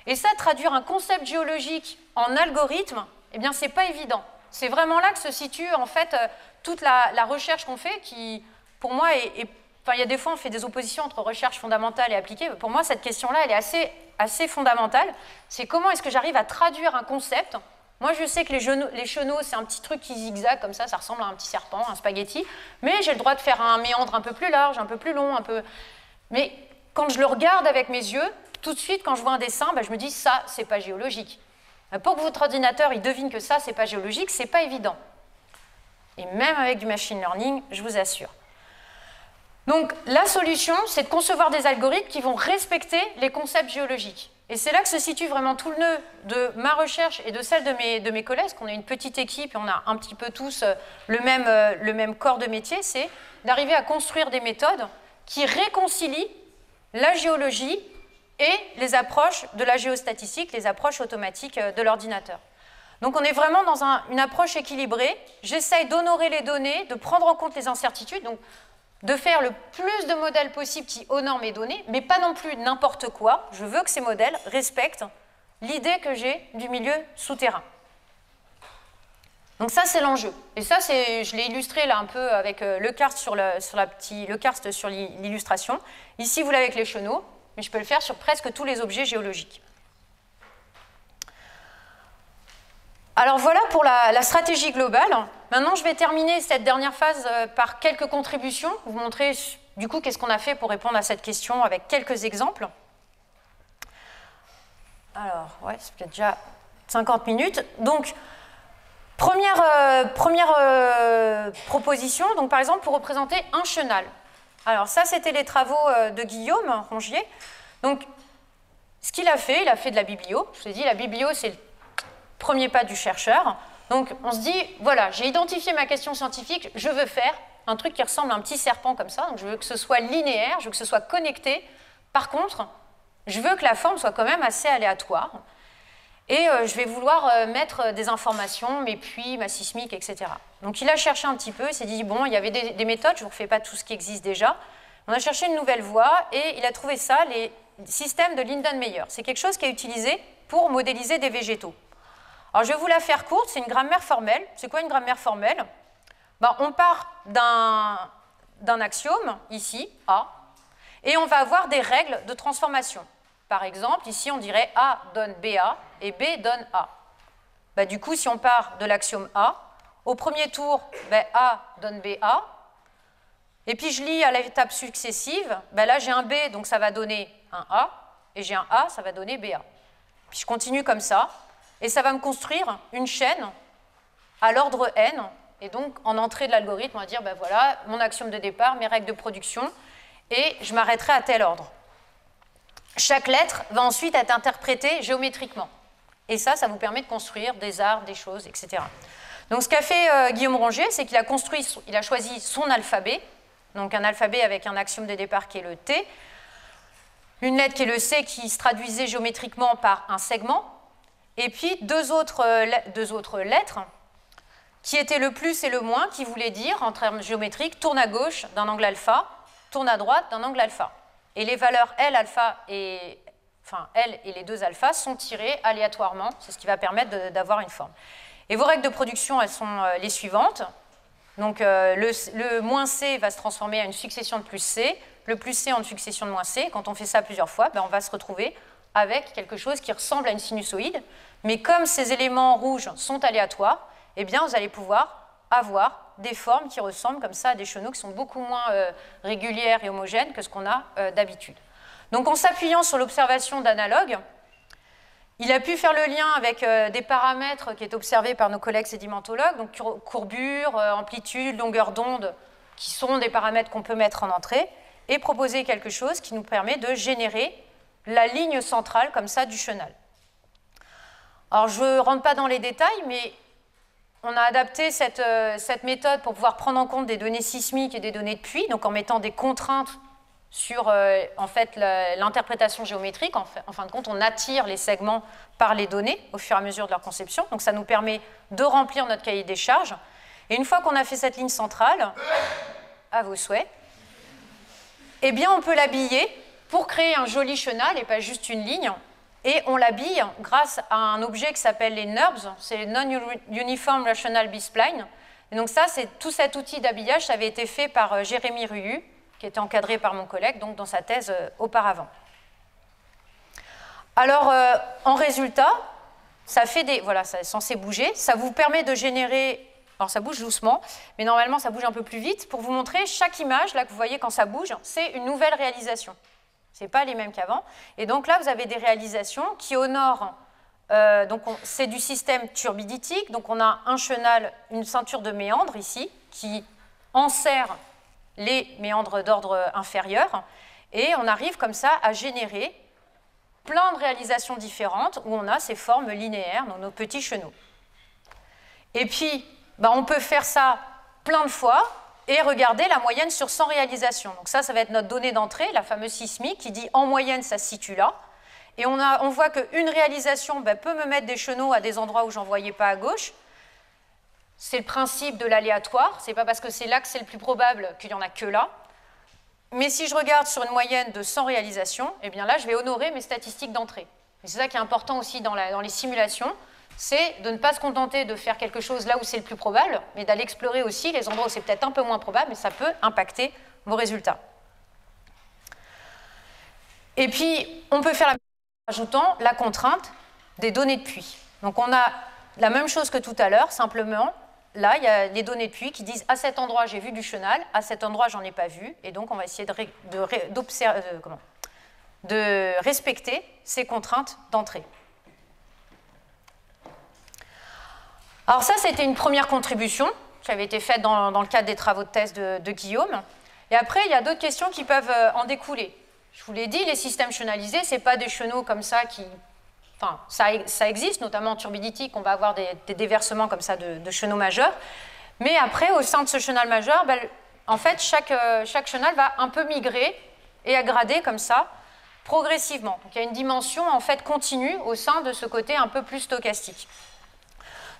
Et ça, traduire un concept géologique en algorithme, eh bien, c'est pas évident. C'est vraiment là que se situe, en fait, toute la recherche qu'on fait, qui, pour moi, est Enfin, il y a des fois, on fait des oppositions entre recherche fondamentale et appliquée. Pour moi, cette question-là, elle est assez fondamentale. C'est comment est-ce que j'arrive à traduire un concept. Moi, je sais que les chenaux, c'est un petit truc qui zigzague comme ça ressemble à un petit serpent, un spaghetti, mais j'ai le droit de faire un méandre un peu plus large, un peu plus long, un peu... Mais quand je le regarde avec mes yeux, tout de suite, quand je vois un dessin, je me dis, ça, c'est pas géologique. Pour que votre ordinateur il devine que ça, c'est pas géologique, c'est pas évident. Et même avec du machine learning, je vous assure. Donc, la solution, c'est de concevoir des algorithmes qui vont respecter les concepts géologiques. Et c'est là que se situe vraiment tout le nœud de ma recherche et de celle de mes collègues, parce qu'on est une petite équipe et on a un petit peu tous le même corps de métier, c'est d'arriver à construire des méthodes qui réconcilient la géologie et les approches de la géostatistique, les approches automatiques de l'ordinateur. Donc on est vraiment dans une approche équilibrée. J'essaye d'honorer les données, de prendre en compte les incertitudes, donc de faire le plus de modèles possible qui honorent mes données, mais pas non plus n'importe quoi. Je veux que ces modèles respectent l'idée que j'ai du milieu souterrain. Donc ça, c'est l'enjeu. Et ça, je l'ai illustré là un peu avec le karst sur l'illustration. Ici, vous l'avez avec les chenaux, mais je peux le faire sur presque tous les objets géologiques. Alors voilà pour la stratégie globale. Maintenant, je vais terminer cette dernière phase par quelques contributions, vous montrer du coup qu'est-ce qu'on a fait pour répondre à cette question avec quelques exemples. Alors, ouais, c'est peut-être déjà 50 minutes. Donc, première proposition, donc par exemple pour représenter un chenal. Alors ça, c'était les travaux de Guillaume Rongier. Donc, ce qu'il a fait de la biblio. Je vous ai dit, la biblio, c'est le premier pas du chercheur. Donc, on se dit, voilà, j'ai identifié ma question scientifique, je veux faire un truc qui ressemble à un petit serpent comme ça. Donc, je veux que ce soit linéaire, je veux que ce soit connecté. Par contre, je veux que la forme soit quand même assez aléatoire. Et je vais vouloir mettre des informations, mes puits, ma sismique, etc. Donc, il a cherché un petit peu, il s'est dit, bon, il y avait des méthodes, je ne vous refais pas tout ce qui existe déjà. On a cherché une nouvelle voie et il a trouvé ça, les systèmes de Lindenmayer. C'est quelque chose qui est utilisé pour modéliser des végétaux. Alors, je vais vous la faire courte, c'est une grammaire formelle. C'est quoi une grammaire formelle? On part d'un axiome, ici, A, et on va avoir des règles de transformation. Par exemple, ici, on dirait A donne BA et B donne A. Du coup, si on part de l'axiome A, au premier tour, A donne BA, et puis je lis à l'étape successive, là, j'ai un B, donc ça va donner un A, et j'ai un A, ça va donner BA. Puis je continue comme ça. Et ça va me construire une chaîne à l'ordre n. Et donc, en entrée de l'algorithme, on va dire, voilà, mon axiome de départ, mes règles de production, et je m'arrêterai à tel ordre. Chaque lettre va ensuite être interprétée géométriquement. Et ça vous permet de construire des arbres, des choses, etc. Donc, ce qu'a fait Guillaume Rongier, c'est qu'il a choisi son alphabet, donc un alphabet avec un axiome de départ qui est le T, une lettre qui est le C qui se traduisait géométriquement par un segment, et puis deux autres lettres qui étaient le plus et le moins, qui voulaient dire, en termes géométriques, tourne à gauche d'un angle alpha, tourne à droite d'un angle alpha. Et les valeurs L, alpha L et les deux alphas sont tirées aléatoirement, c'est ce qui va permettre d'avoir une forme. Et vos règles de production, elles sont les suivantes. Donc le moins C va se transformer en une succession de plus C, le plus C en une succession de moins C. Quand on fait ça plusieurs fois, on va se retrouver avec quelque chose qui ressemble à une sinusoïde, mais comme ces éléments rouges sont aléatoires, vous allez pouvoir avoir des formes qui ressemblent comme ça à des chenaux qui sont beaucoup moins régulières et homogènes que ce qu'on a d'habitude. Donc en s'appuyant sur l'observation d'analogues, il a pu faire le lien avec des paramètres qui étaient observés par nos collègues sédimentologues, donc courbure, amplitude, longueur d'onde, qui sont des paramètres qu'on peut mettre en entrée, et proposer quelque chose qui nous permet de générer la ligne centrale comme ça du chenal. Alors je ne rentre pas dans les détails, mais on a adapté cette méthode pour pouvoir prendre en compte des données sismiques et des données de puits, donc en mettant des contraintes sur l'interprétation géométrique. En fin de compte, on attire les segments par les données au fur et à mesure de leur conception, donc ça nous permet de remplir notre cahier des charges. Et une fois qu'on a fait cette ligne centrale, à vos souhaits, on peut l'habiller pour créer un joli chenal et pas juste une ligne. Et on l'habille grâce à un objet qui s'appelle les NURBS, c'est les Non-Uniform Rational B-Spline. Et donc ça, tout cet outil d'habillage, ça avait été fait par Jérémy Ruyu, qui était encadré par mon collègue donc dans sa thèse auparavant. Alors, en résultat, ça fait des... Voilà, ça est censé bouger. Ça vous permet de générer... Alors, ça bouge doucement, mais normalement, ça bouge un peu plus vite. Pour vous montrer, chaque image, là, que vous voyez quand ça bouge, c'est une nouvelle réalisation. Ce n'est pas les mêmes qu'avant. Et donc là, vous avez des réalisations qui honorent... c'est du système turbiditique. Donc, on a un chenal, une ceinture de méandres ici, qui enserre les méandres d'ordre inférieur. Et on arrive comme ça à générer plein de réalisations différentes où on a ces formes linéaires, donc nos petits chenaux. Et puis, on peut faire ça plein de fois et regarder la moyenne sur 100 réalisations. Donc ça va être notre donnée d'entrée, la fameuse sismique, qui dit en moyenne, ça se situe là. Et on voit qu'une réalisation peut me mettre des chenaux à des endroits où j'en voyais pas à gauche. C'est le principe de l'aléatoire. C'est pas parce que c'est là que c'est le plus probable qu'il n'y en a que là. Mais si je regarde sur une moyenne de 100 réalisations, eh bien là, je vais honorer mes statistiques d'entrée. Et c'est ça qui est important aussi dans les simulations, c'est de ne pas se contenter de faire quelque chose là où c'est le plus probable, mais d'aller explorer aussi les endroits où c'est peut-être un peu moins probable, mais ça peut impacter vos résultats. Et puis, on peut faire la même chose en ajoutant la contrainte des données de puits. Donc, on a la même chose que tout à l'heure, simplement, là, il y a les données de puits qui disent à cet endroit, j'ai vu du chenal, à cet endroit, j'en ai pas vu. Et donc, on va essayer de respecter ces contraintes d'entrée. Alors ça, c'était une première contribution qui avait été faite dans le cadre des travaux de thèse de Guillaume. Et après, il y a d'autres questions qui peuvent en découler. Je vous l'ai dit, les systèmes chenalisés, ce n'est pas des chenaux comme ça qui... Enfin, ça existe, notamment en turbiditique, on va avoir des déversements comme ça de chenaux majeurs. Mais après, au sein de ce chenal majeur, en fait, chaque chenal va un peu migrer et aggrader comme ça, progressivement. Donc il y a une dimension en fait continue au sein de ce côté un peu plus stochastique.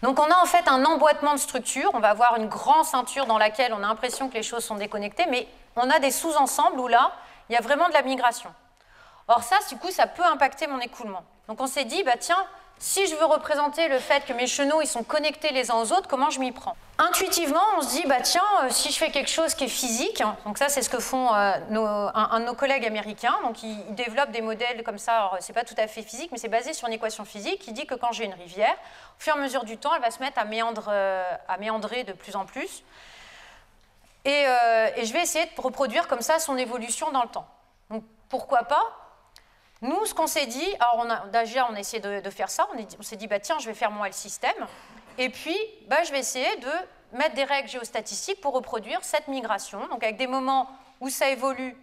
Donc on a en fait un emboîtement de structures, on va avoir une grande ceinture dans laquelle on a l'impression que les choses sont déconnectées, mais on a des sous-ensembles où là, il y a vraiment de la migration. Or ça, du coup, ça peut impacter mon écoulement. Donc on s'est dit, tiens, si je veux représenter le fait que mes chenaux ils sont connectés les uns aux autres, comment je m'y prends? Intuitivement, on se dit, tiens, si je fais quelque chose qui est physique, donc ça c'est ce que font un de nos collègues américains, donc ils développent des modèles comme ça, alors c'est pas tout à fait physique, mais c'est basé sur une équation physique qui dit que quand j'ai une rivière, au fur et à mesure du temps, elle va se mettre à méandrer de plus en plus. Et je vais essayer de reproduire comme ça son évolution dans le temps. Donc pourquoi pas? Nous, ce qu'on s'est dit, alors déjà on a essayé de faire ça, on s'est dit, tiens, je vais faire mon L-système, et puis je vais essayer de mettre des règles géostatistiques pour reproduire cette migration, donc avec des moments où ça évolue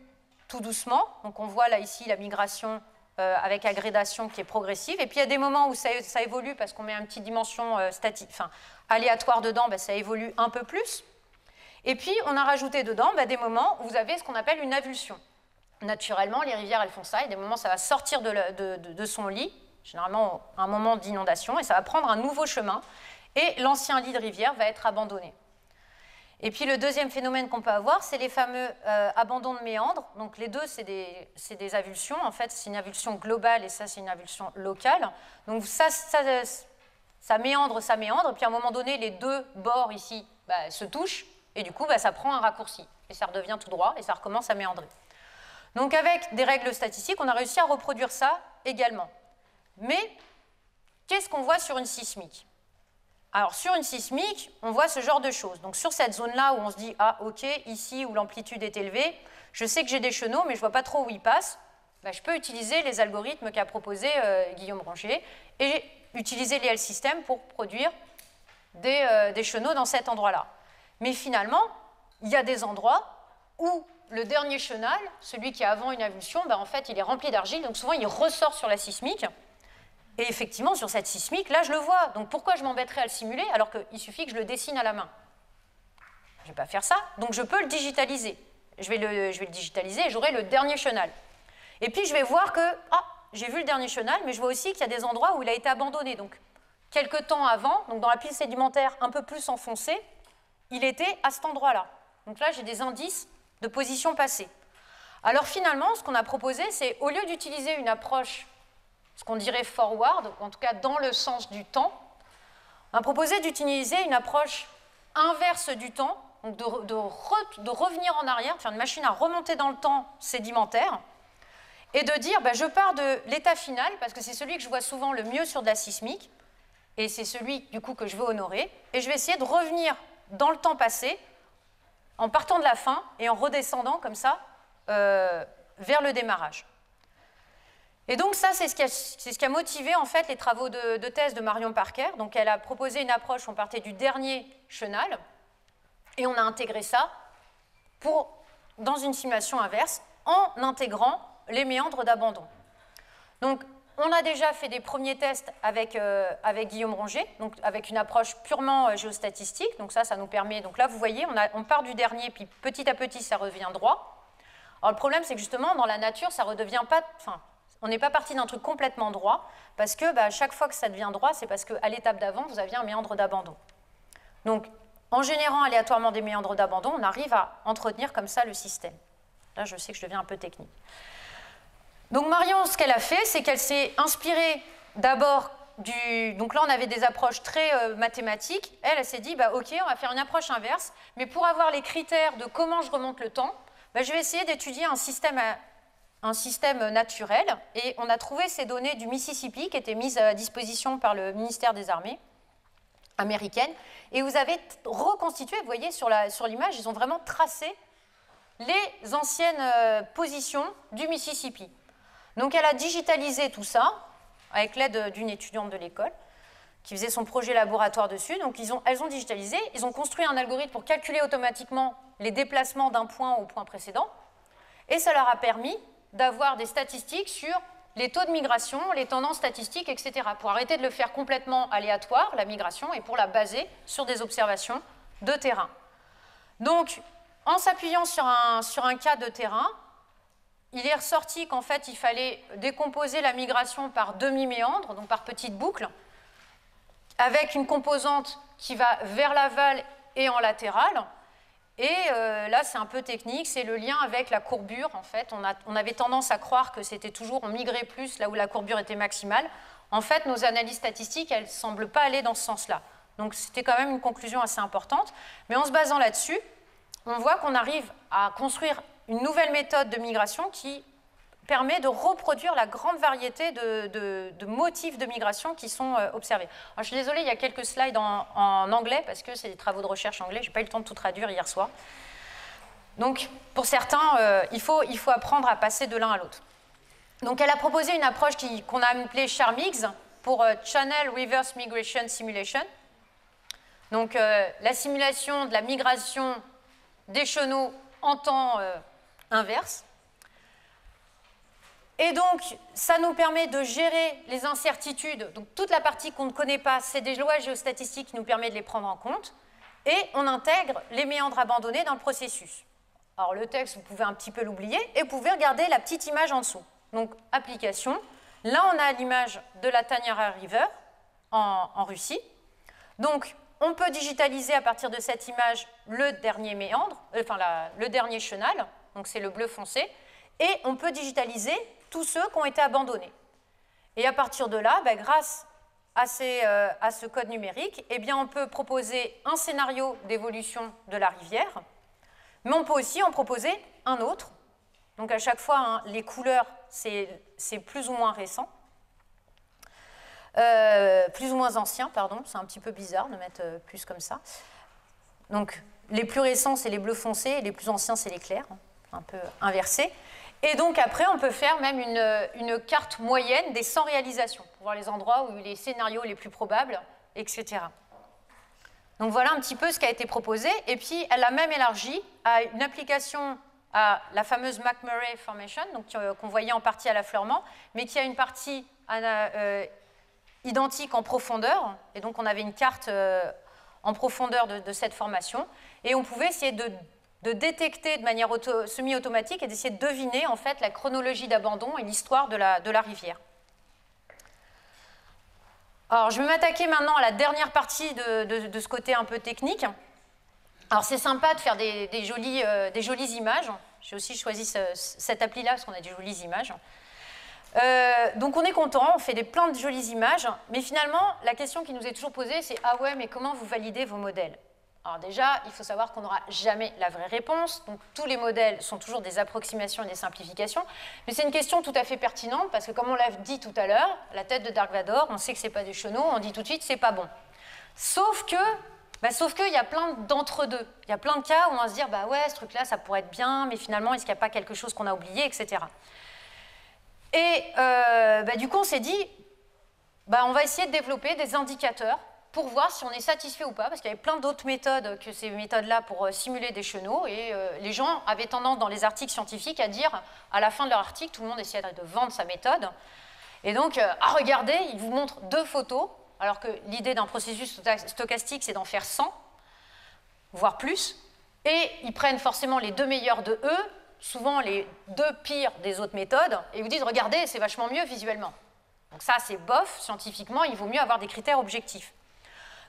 tout doucement, donc on voit là ici la migration avec agrégation qui est progressive, et puis il y a des moments où ça évolue parce qu'on met une petite dimension aléatoire dedans, ça évolue un peu plus, et puis on a rajouté dedans des moments où vous avez ce qu'on appelle une avulsion. Naturellement, les rivières, elles font ça, et des moments, ça va sortir de son lit, généralement un moment d'inondation, et ça va prendre un nouveau chemin, et l'ancien lit de rivière va être abandonné. Et puis le deuxième phénomène qu'on peut avoir, c'est les fameux abandons de méandres. Donc les deux, c'est des avulsions. En fait, c'est une avulsion globale, et ça, c'est une avulsion locale. Donc ça méandre, puis à un moment donné, les deux bords ici se touchent, et du coup, ça prend un raccourci, et ça redevient tout droit, et ça recommence à méandrer. Donc avec des règles statistiques, on a réussi à reproduire ça également. Mais qu'est-ce qu'on voit sur une sismique? Alors sur une sismique, on voit ce genre de choses. Donc sur cette zone-là où on se dit, ah ok, ici où l'amplitude est élevée, je sais que j'ai des chenaux, mais je ne vois pas trop où ils passent, je peux utiliser les algorithmes qu'a proposé Guillaume Rongier et utiliser les L-systèmes pour produire des chenaux dans cet endroit-là. Mais finalement, il y a des endroits où le dernier chenal, celui qui est avant une avulsion, en fait, il est rempli d'argile, donc souvent, il ressort sur la sismique. Et effectivement, sur cette sismique, là, je le vois. Donc, pourquoi je m'embêterais à le simuler alors qu'il suffit que je le dessine à la main? Je ne vais pas faire ça, donc je peux le digitaliser. Je vais le digitaliser et j'aurai le dernier chenal. Et puis, je vais voir que, j'ai vu le dernier chenal, mais je vois aussi qu'il y a des endroits où il a été abandonné. Donc, quelques temps avant, donc dans la pile sédimentaire un peu plus enfoncée, il était à cet endroit-là. Donc là, j'ai des indices de position passée. Alors finalement, ce qu'on a proposé, c'est au lieu d'utiliser une approche, ce qu'on dirait forward, ou en tout cas dans le sens du temps, on a proposé d'utiliser une approche inverse du temps donc de revenir en arrière, de faire une machine à remonter dans le temps sédimentaire, et de dire, je pars de l'état final, parce que c'est celui que je vois souvent le mieux sur de la sismique, et c'est celui, du coup, que je veux honorer, et je vais essayer de revenir dans le temps passé, en partant de la fin, et en redescendant, comme ça, vers le démarrage. Et donc ça, c'est ce qui a motivé en fait les travaux de thèse de Marion Parker. Donc elle a proposé une approche, on partait du dernier chenal, et on a intégré ça dans une simulation inverse, en intégrant les méandres d'abandon. Donc on a déjà fait des premiers tests avec Guillaume Ronget, donc avec une approche purement géostatistique. Donc ça nous permet, donc là vous voyez, on part du dernier, puis petit à petit ça revient droit. Alors le problème c'est que justement dans la nature ça redevient pas, on n'est pas parti d'un truc complètement droit, parce que à chaque fois que ça devient droit, c'est parce qu'à l'étape d'avant, vous aviez un méandre d'abandon. Donc, en générant aléatoirement des méandres d'abandon, on arrive à entretenir comme ça le système. Là, je sais que je deviens un peu technique. Donc, Marion, ce qu'elle a fait, c'est qu'elle s'est inspirée d'abord donc là, on avait des approches très mathématiques. Elle s'est dit, OK, on va faire une approche inverse, mais pour avoir les critères de comment je remonte le temps, je vais essayer d'étudier un système naturel, et on a trouvé ces données du Mississippi qui étaient mises à disposition par le ministère des Armées américaine, et vous avez reconstitué, vous voyez sur l'image, ils ont vraiment tracé les anciennes positions du Mississippi. Donc elle a digitalisé tout ça, avec l'aide d'une étudiante de l'école, qui faisait son projet laboratoire dessus. Donc elles ont digitalisé, ils ont construit un algorithme pour calculer automatiquement les déplacements d'un point au point précédent, et ça leur a permis d'avoir des statistiques sur les taux de migration, les tendances statistiques, etc., pour arrêter de le faire complètement aléatoire, la migration, et pour la baser sur des observations de terrain. Donc, en s'appuyant sur un cas de terrain, il est ressorti qu'en fait, il fallait décomposer la migration par demi-méandre, donc par petites boucles, avec une composante qui va vers l'aval et en latéral. Et là, c'est un peu technique, c'est le lien avec la courbure. En fait, on avait tendance à croire que c'était toujours, on migrait plus là où la courbure était maximale. En fait, nos analyses statistiques, elles ne semblent pas aller dans ce sens-là. Donc, c'était quand même une conclusion assez importante. Mais en se basant là-dessus, on voit qu'on arrive à construire une nouvelle méthode de migration qui permet de reproduire la grande variété de motifs de migration qui sont observés. Alors, je suis désolée, il y a quelques slides en anglais, parce que c'est des travaux de recherche anglais, je n'ai pas eu le temps de tout traduire hier soir. Donc, pour certains, il faut apprendre à passer de l'un à l'autre. Donc, elle a proposé une approche qu'on a appelée CHARMIGS, pour Channel Reverse Migration Simulation. Donc, la simulation de la migration des chenaux en temps inverse. Et donc, ça nous permet de gérer les incertitudes. Donc, toute la partie qu'on ne connaît pas, c'est des lois géostatistiques qui nous permettent de les prendre en compte. Et on intègre les méandres abandonnés dans le processus. Alors, le texte, vous pouvez un petit peu l'oublier, et vous pouvez regarder la petite image en dessous. Donc, application. Là, on a l'image de la Taniara River en Russie. Donc, on peut digitaliser à partir de cette image le dernier méandre, le dernier chenal. Donc, c'est le bleu foncé. Et on peut digitaliser tous ceux qui ont été abandonnés. Et à partir de là, grâce à ce code numérique, on peut proposer un scénario d'évolution de la rivière, mais on peut aussi en proposer un autre. Donc à chaque fois, les couleurs, c'est plus ou moins récent. Plus ou moins ancien, pardon, c'est un petit peu bizarre de mettre plus comme ça. Donc les plus récents, c'est les bleus foncés, et les plus anciens, c'est les clairs, un peu inversé. Et donc après, on peut faire même une carte moyenne des 100 réalisations, pour voir les endroits où les scénarios les plus probables, etc. Donc voilà un petit peu ce qui a été proposé. Et puis, elle a même élargi à une application à la fameuse McMurray Formation, qu'on voyait en partie à l'affleurement, mais qui a une partie identique en profondeur. Et donc, on avait une carte en profondeur de cette formation. Et on pouvait essayer de détecter de manière semi-automatique et d'essayer de deviner en fait la chronologie d'abandon et l'histoire de la rivière. Alors, je vais m'attaquer maintenant à la dernière partie de ce côté un peu technique. Alors, c'est sympa de faire des jolies images. J'ai aussi choisi cette appli-là parce qu'on a des jolies images. Donc, on est content, on fait plein de jolies images, mais finalement, la question qui nous est toujours posée, c'est « Ah ouais, mais comment vous validez vos modèles ?» Alors déjà, il faut savoir qu'on n'aura jamais la vraie réponse, donc tous les modèles sont toujours des approximations et des simplifications, mais c'est une question tout à fait pertinente, parce que comme on l'a dit tout à l'heure, la tête de Dark Vador, on sait que ce n'est pas des chenaux, on dit tout de suite c'est pas bon. Sauf qu'il y a plein d'entre-deux. Il y a plein de cas où on va se dire, bah ouais, ce truc-là, ça pourrait être bien, mais finalement, est-ce qu'il n'y a pas quelque chose qu'on a oublié, etc. Et du coup, on s'est dit, on va essayer de développer des indicateurs pour voir si on est satisfait ou pas, parce qu'il y avait plein d'autres méthodes que ces méthodes-là pour simuler des chenaux, et les gens avaient tendance dans les articles scientifiques à dire, à la fin de leur article, tout le monde essayait de vendre sa méthode, et donc, regardez, ils vous montrent 2 photos, alors que l'idée d'un processus stochastique, c'est d'en faire 100, voire plus, et ils prennent forcément les 2 meilleurs de eux, souvent les 2 pires des autres méthodes, et vous disent, regardez, c'est vachement mieux visuellement. Donc ça, c'est bof, scientifiquement, il vaut mieux avoir des critères objectifs.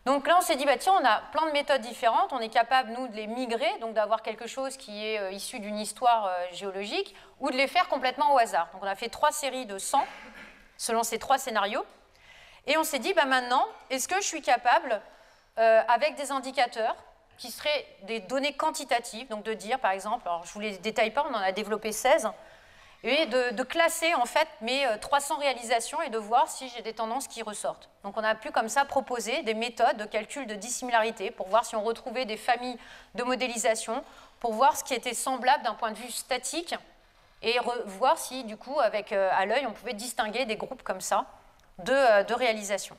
Donc là, on s'est dit, tiens, on a plein de méthodes différentes, on est capable, nous, de les migrer, donc d'avoir quelque chose qui est issu d'une histoire géologique, ou de les faire complètement au hasard. Donc on a fait 3 séries de 100, selon ces 3 scénarios, et on s'est dit, maintenant, est-ce que je suis capable, avec des indicateurs, qui seraient des données quantitatives, donc de dire, par exemple, alors je ne vous les détaille pas, on en a développé 16, et de classer en fait mes 300 réalisations et de voir si j'ai des tendances qui ressortent. Donc on a pu comme ça proposer des méthodes de calcul de dissimilarité pour voir si on retrouvait des familles de modélisation, pour voir ce qui était semblable d'un point de vue statique et voir si du coup avec à l'œil on pouvait distinguer des groupes comme ça de réalisations.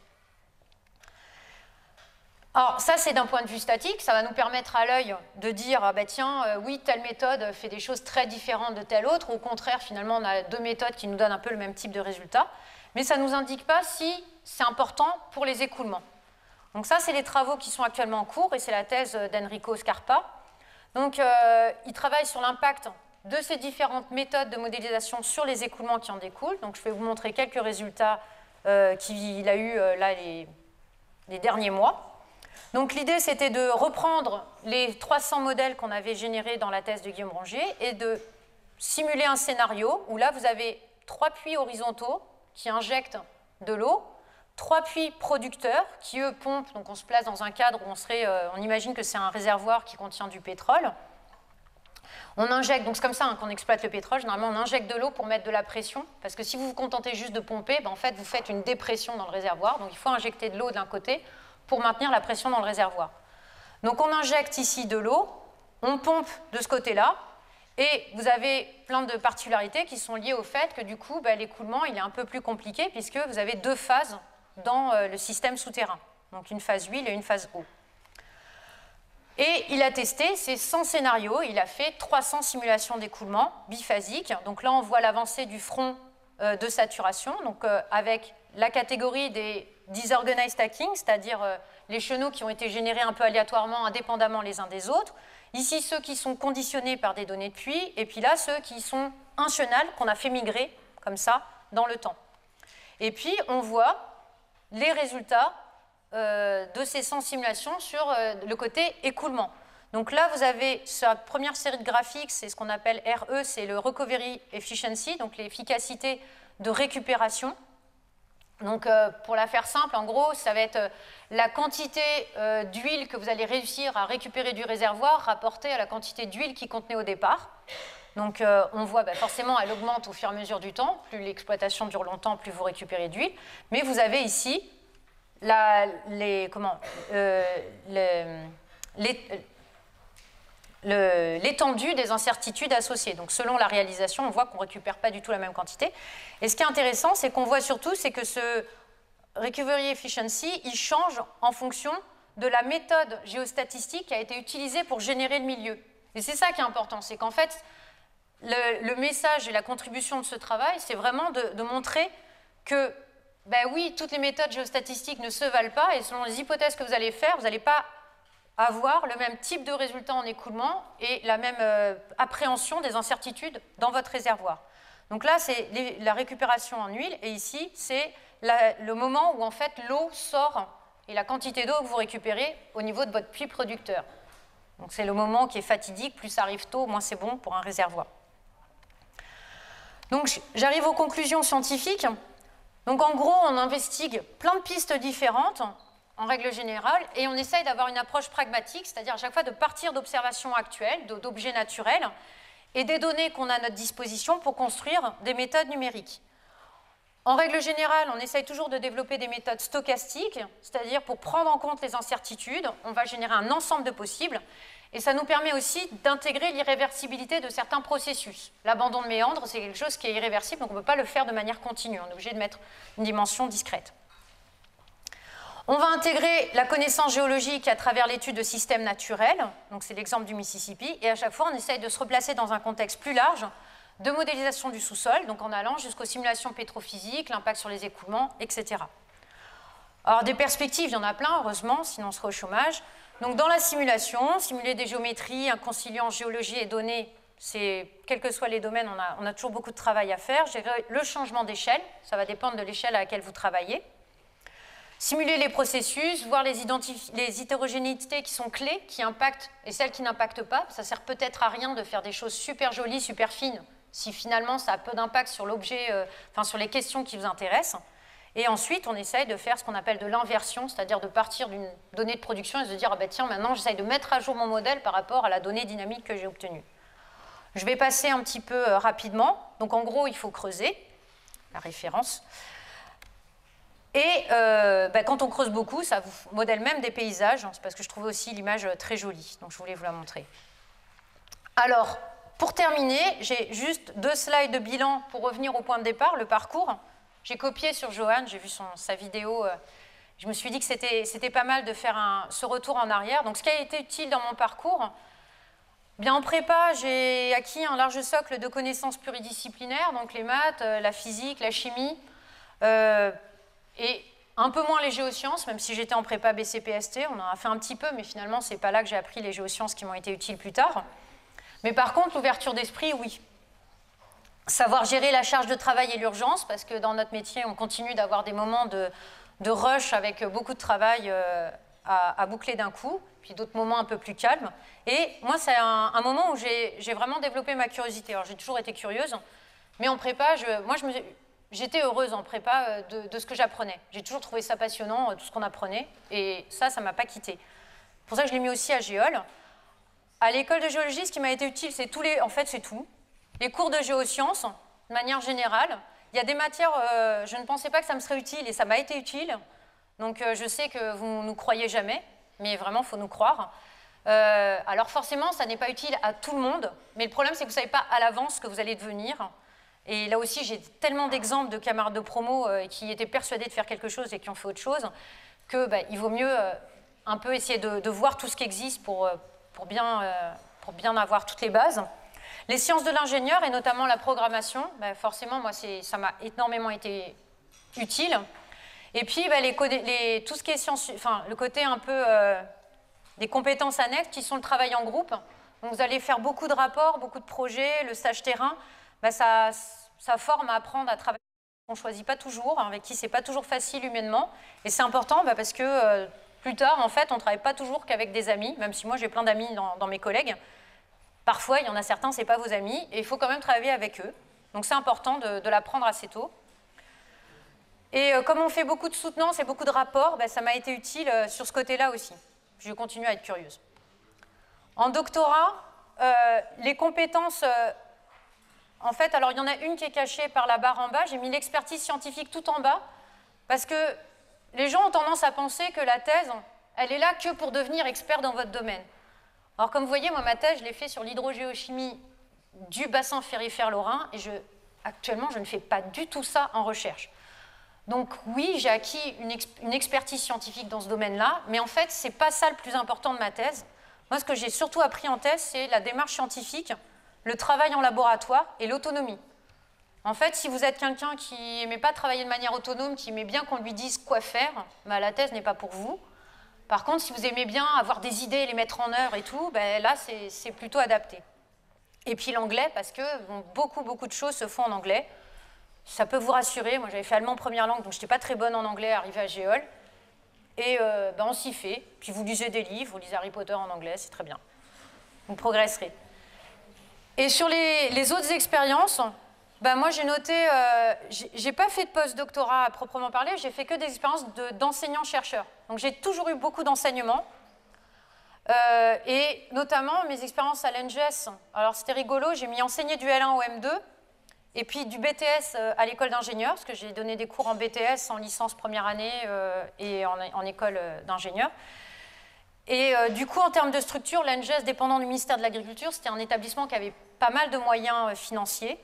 Alors ça c'est d'un point de vue statique, ça va nous permettre à l'œil de dire tiens oui telle méthode fait des choses très différentes de telle autre, au contraire finalement on a 2 méthodes qui nous donnent un peu le même type de résultat, mais ça ne nous indique pas si c'est important pour les écoulements. Donc ça c'est les travaux qui sont actuellement en cours et c'est la thèse d'Enrico Scarpa. Donc il travaille sur l'impact de ces différentes méthodes de modélisation sur les écoulements qui en découlent. Donc je vais vous montrer quelques résultats qu'il a eu là les derniers mois. Donc l'idée, c'était de reprendre les 300 modèles qu'on avait générés dans la thèse de Guillaume Rongier et de simuler un scénario où là, vous avez 3 puits horizontaux qui injectent de l'eau, 3 puits producteurs qui, eux, pompent. Donc on se place dans un cadre où on imagine que c'est un réservoir qui contient du pétrole. On injecte, donc c'est comme ça qu'on exploite le pétrole, généralement on injecte de l'eau pour mettre de la pression, parce que si vous vous contentez juste de pomper, en fait vous faites une dépression dans le réservoir, donc il faut injecter de l'eau d'un côté pour maintenir la pression dans le réservoir. Donc on injecte ici de l'eau, on pompe de ce côté-là, et vous avez plein de particularités qui sont liées au fait que du coup l'écoulement il est un peu plus compliqué puisque vous avez 2 phases dans le système souterrain, donc une phase huile et une phase eau. Et il a testé ces 100 scénarios, il a fait 300 simulations d'écoulement biphasiques. Donc là, on voit l'avancée du front de saturation, donc avec la catégorie des disorganized stacking, c'est-à-dire les chenaux qui ont été générés un peu aléatoirement, indépendamment les uns des autres. Ici, ceux qui sont conditionnés par des données de puits, et puis là, ceux qui sont uncionals, qu'on a fait migrer, comme ça, dans le temps. Et puis, on voit les résultats de ces 100 simulations sur le côté écoulement. Donc là, vous avez sa première série de graphiques, c'est ce qu'on appelle RE, c'est le Recovery Efficiency, donc l'efficacité de récupération. Donc pour la faire simple, en gros, ça va être la quantité d'huile que vous allez réussir à récupérer du réservoir rapportée à la quantité d'huile qui contenait au départ. Donc on voit forcément, elle augmente au fur et à mesure du temps. Plus l'exploitation dure longtemps, plus vous récupérez d'huile. Mais vous avez ici l'étendue des incertitudes associées. Donc selon la réalisation, on voit qu'on ne récupère pas du tout la même quantité. Et ce qui est intéressant, c'est qu'on voit surtout, c'est que ce recovery efficiency, il change en fonction de la méthode géostatistique qui a été utilisée pour générer le milieu. Et c'est ça qui est important, c'est qu'en fait, le message et la contribution de ce travail, c'est vraiment de montrer que, oui, toutes les méthodes géostatistiques ne se valent pas, et selon les hypothèses que vous allez faire, vous n'allez pas avoir le même type de résultat en écoulement et la même appréhension des incertitudes dans votre réservoir. Donc là, c'est la récupération en huile, et ici, c'est le moment où en fait l'eau sort et la quantité d'eau que vous récupérez au niveau de votre puits producteur. Donc c'est le moment qui est fatidique, plus ça arrive tôt, moins c'est bon pour un réservoir. Donc j'arrive aux conclusions scientifiques. Donc en gros, on investigue plein de pistes différentes en règle générale, et on essaye d'avoir une approche pragmatique, c'est-à-dire à chaque fois de partir d'observations actuelles, d'objets naturels, et des données qu'on a à notre disposition pour construire des méthodes numériques. En règle générale, on essaye toujours de développer des méthodes stochastiques, c'est-à-dire pour prendre en compte les incertitudes, on va générer un ensemble de possibles, et ça nous permet aussi d'intégrer l'irréversibilité de certains processus. L'abandon de méandre, c'est quelque chose qui est irréversible, donc on ne peut pas le faire de manière continue, on est obligé de mettre une dimension discrète. On va intégrer la connaissance géologique à travers l'étude de systèmes naturels, donc c'est l'exemple du Mississippi, et à chaque fois on essaye de se replacer dans un contexte plus large de modélisation du sous-sol, donc en allant jusqu'aux simulations pétrophysiques, l'impact sur les écoulements, etc. Alors des perspectives, il y en a plein, heureusement, sinon on serait au chômage. Donc dans la simulation, simuler des géométries, un conciliant géologie et données, quels que soient les domaines, on a toujours beaucoup de travail à faire. Gérer le changement d'échelle, ça va dépendre de l'échelle à laquelle vous travaillez. Simuler les processus, voir les hétérogénéités qui sont clés, qui impactent et celles qui n'impactent pas. Ça sert peut-être à rien de faire des choses super jolies, super fines, si finalement ça a peu d'impact sur l'objet, sur les questions qui vous intéressent. Et ensuite, on essaye de faire ce qu'on appelle de l'inversion, c'est-à-dire de partir d'une donnée de production et de se dire, ah ben tiens, maintenant j'essaye de mettre à jour mon modèle par rapport à la donnée dynamique que j'ai obtenue. Je vais passer un petit peu rapidement. Donc en gros, il faut creuser, la référence. Et quand on creuse beaucoup, ça vous modèle même des paysages. C'est parce que je trouvais aussi l'image très jolie. Donc je voulais vous la montrer. Alors, pour terminer, j'ai juste 2 slides de bilan pour revenir au point de départ, le parcours. J'ai copié sur Johan, j'ai vu sa vidéo. Je me suis dit que c'était pas mal de faire ce retour en arrière. Donc ce qui a été utile dans mon parcours, bien en prépa, j'ai acquis un large socle de connaissances pluridisciplinaires, donc les maths, la physique, la chimie, et un peu moins les géosciences, même si j'étais en prépa BCPST, on en a fait un petit peu, mais finalement, c'est pas là que j'ai appris les géosciences qui m'ont été utiles plus tard. Mais par contre, l'ouverture d'esprit, oui. Savoir gérer la charge de travail et l'urgence, parce que dans notre métier, on continue d'avoir des moments de rush avec beaucoup de travail à boucler d'un coup, puis d'autres moments un peu plus calmes. Et moi, c'est un moment où j'ai vraiment développé ma curiosité. Alors, j'ai toujours été curieuse, mais en prépa, j'étais heureuse en prépa de ce que j'apprenais. J'ai toujours trouvé ça passionnant, tout ce qu'on apprenait, et ça ne m'a pas quitté. C'est pour ça que je l'ai mis aussi à Géol. À l'école de géologie, ce qui m'a été utile, c'est c'est tout. Les cours de géosciences, de manière générale. Il y a des matières, je ne pensais pas que ça me serait utile, et ça m'a été utile. Donc je sais que vous ne nous croyez jamais, mais vraiment, il faut nous croire. Alors forcément, ça n'est pas utile à tout le monde, mais le problème, c'est que vous ne savez pas à l'avance ce que vous allez devenir. Et là aussi, j'ai tellement d'exemples de camarades de promo qui étaient persuadés de faire quelque chose et qui ont fait autre chose, qu'il vaut mieux un peu essayer de voir tout ce qui existe pour bien avoir toutes les bases. Les sciences de l'ingénieur et notamment la programmation, forcément, moi, ça m'a énormément été utile. Et puis, tout ce qui est le côté un peu des compétences annexes qui sont le travail en groupe. Donc, vous allez faire beaucoup de rapports, beaucoup de projets, le stage terrain. Ça forme à apprendre à travailler. On ne choisit pas toujours, avec qui c'est pas toujours facile humainement. Et c'est important parce que plus tard, en fait, on ne travaille pas toujours qu'avec des amis, même si moi j'ai plein d'amis dans mes collègues. Parfois, il y en a certains, ce n'est pas vos amis, et il faut quand même travailler avec eux. Donc c'est important de l'apprendre assez tôt. Et comme on fait beaucoup de soutenance et beaucoup de rapports, ça m'a été utile sur ce côté-là aussi. Je continue à être curieuse. En doctorat, les compétences... En fait, alors il y en a une qui est cachée par la barre en bas. J'ai mis l'expertise scientifique tout en bas parce que les gens ont tendance à penser que la thèse, elle est là que pour devenir expert dans votre domaine. Alors comme vous voyez, moi ma thèse, je l'ai fait sur l'hydrogéochimie du bassin ferrifère lorrain et actuellement, je ne fais pas du tout ça en recherche. Donc oui, j'ai acquis une expertise scientifique dans ce domaine-là, mais en fait, ce n'est pas ça le plus important de ma thèse. Moi, ce que j'ai surtout appris en thèse, c'est la démarche scientifique, le travail en laboratoire et l'autonomie. En fait, si vous êtes quelqu'un qui n'aimait pas travailler de manière autonome, qui aimait bien qu'on lui dise quoi faire, la thèse n'est pas pour vous. Par contre, si vous aimez bien avoir des idées, les mettre en œuvre et tout, là, c'est plutôt adapté. Et puis l'anglais, parce que beaucoup de choses se font en anglais. Ça peut vous rassurer. Moi, j'avais fait allemand première langue, donc je n'étais pas très bonne en anglais arrivée à Géol. Et on s'y fait. Puis vous lisez des livres, vous lisez Harry Potter en anglais, c'est très bien. Vous progresserez. Et sur les autres expériences, Ben, moi, j'ai noté, j'ai pas fait de post-doctorat à proprement parler, j'ai fait que des expériences d'enseignant-chercheur. Donc, j'ai toujours eu beaucoup d'enseignement. Et notamment mes expériences à l'ENGES. Alors c'était rigolo, j'ai mis enseigner du L1 au M2 et puis du BTS à l'école d'ingénieur, parce que j'ai donné des cours en BTS, en licence première année et en école d'ingénieur. Et du coup, en termes de structure, l'ENGES, dépendant du ministère de l'Agriculture, c'était un établissement qui avait pas mal de moyens financiers.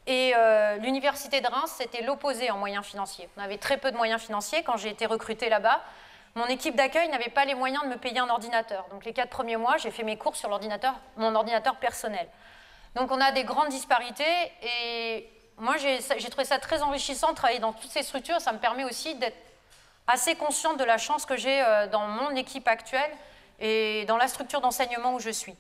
Et l'université de Reims, c'était l'opposé en moyens financiers. On avait très peu de moyens financiers. Quand j'ai été recrutée là-bas, mon équipe d'accueil n'avait pas les moyens de me payer un ordinateur. Donc les 4 premiers mois, j'ai fait mes cours sur mon ordinateur personnel. Donc on a des grandes disparités et moi j'ai trouvé ça très enrichissant de travailler dans toutes ces structures. Ça me permet aussi d'être assez consciente de la chance que j'ai dans mon équipe actuelle et dans la structure d'enseignement où je suis.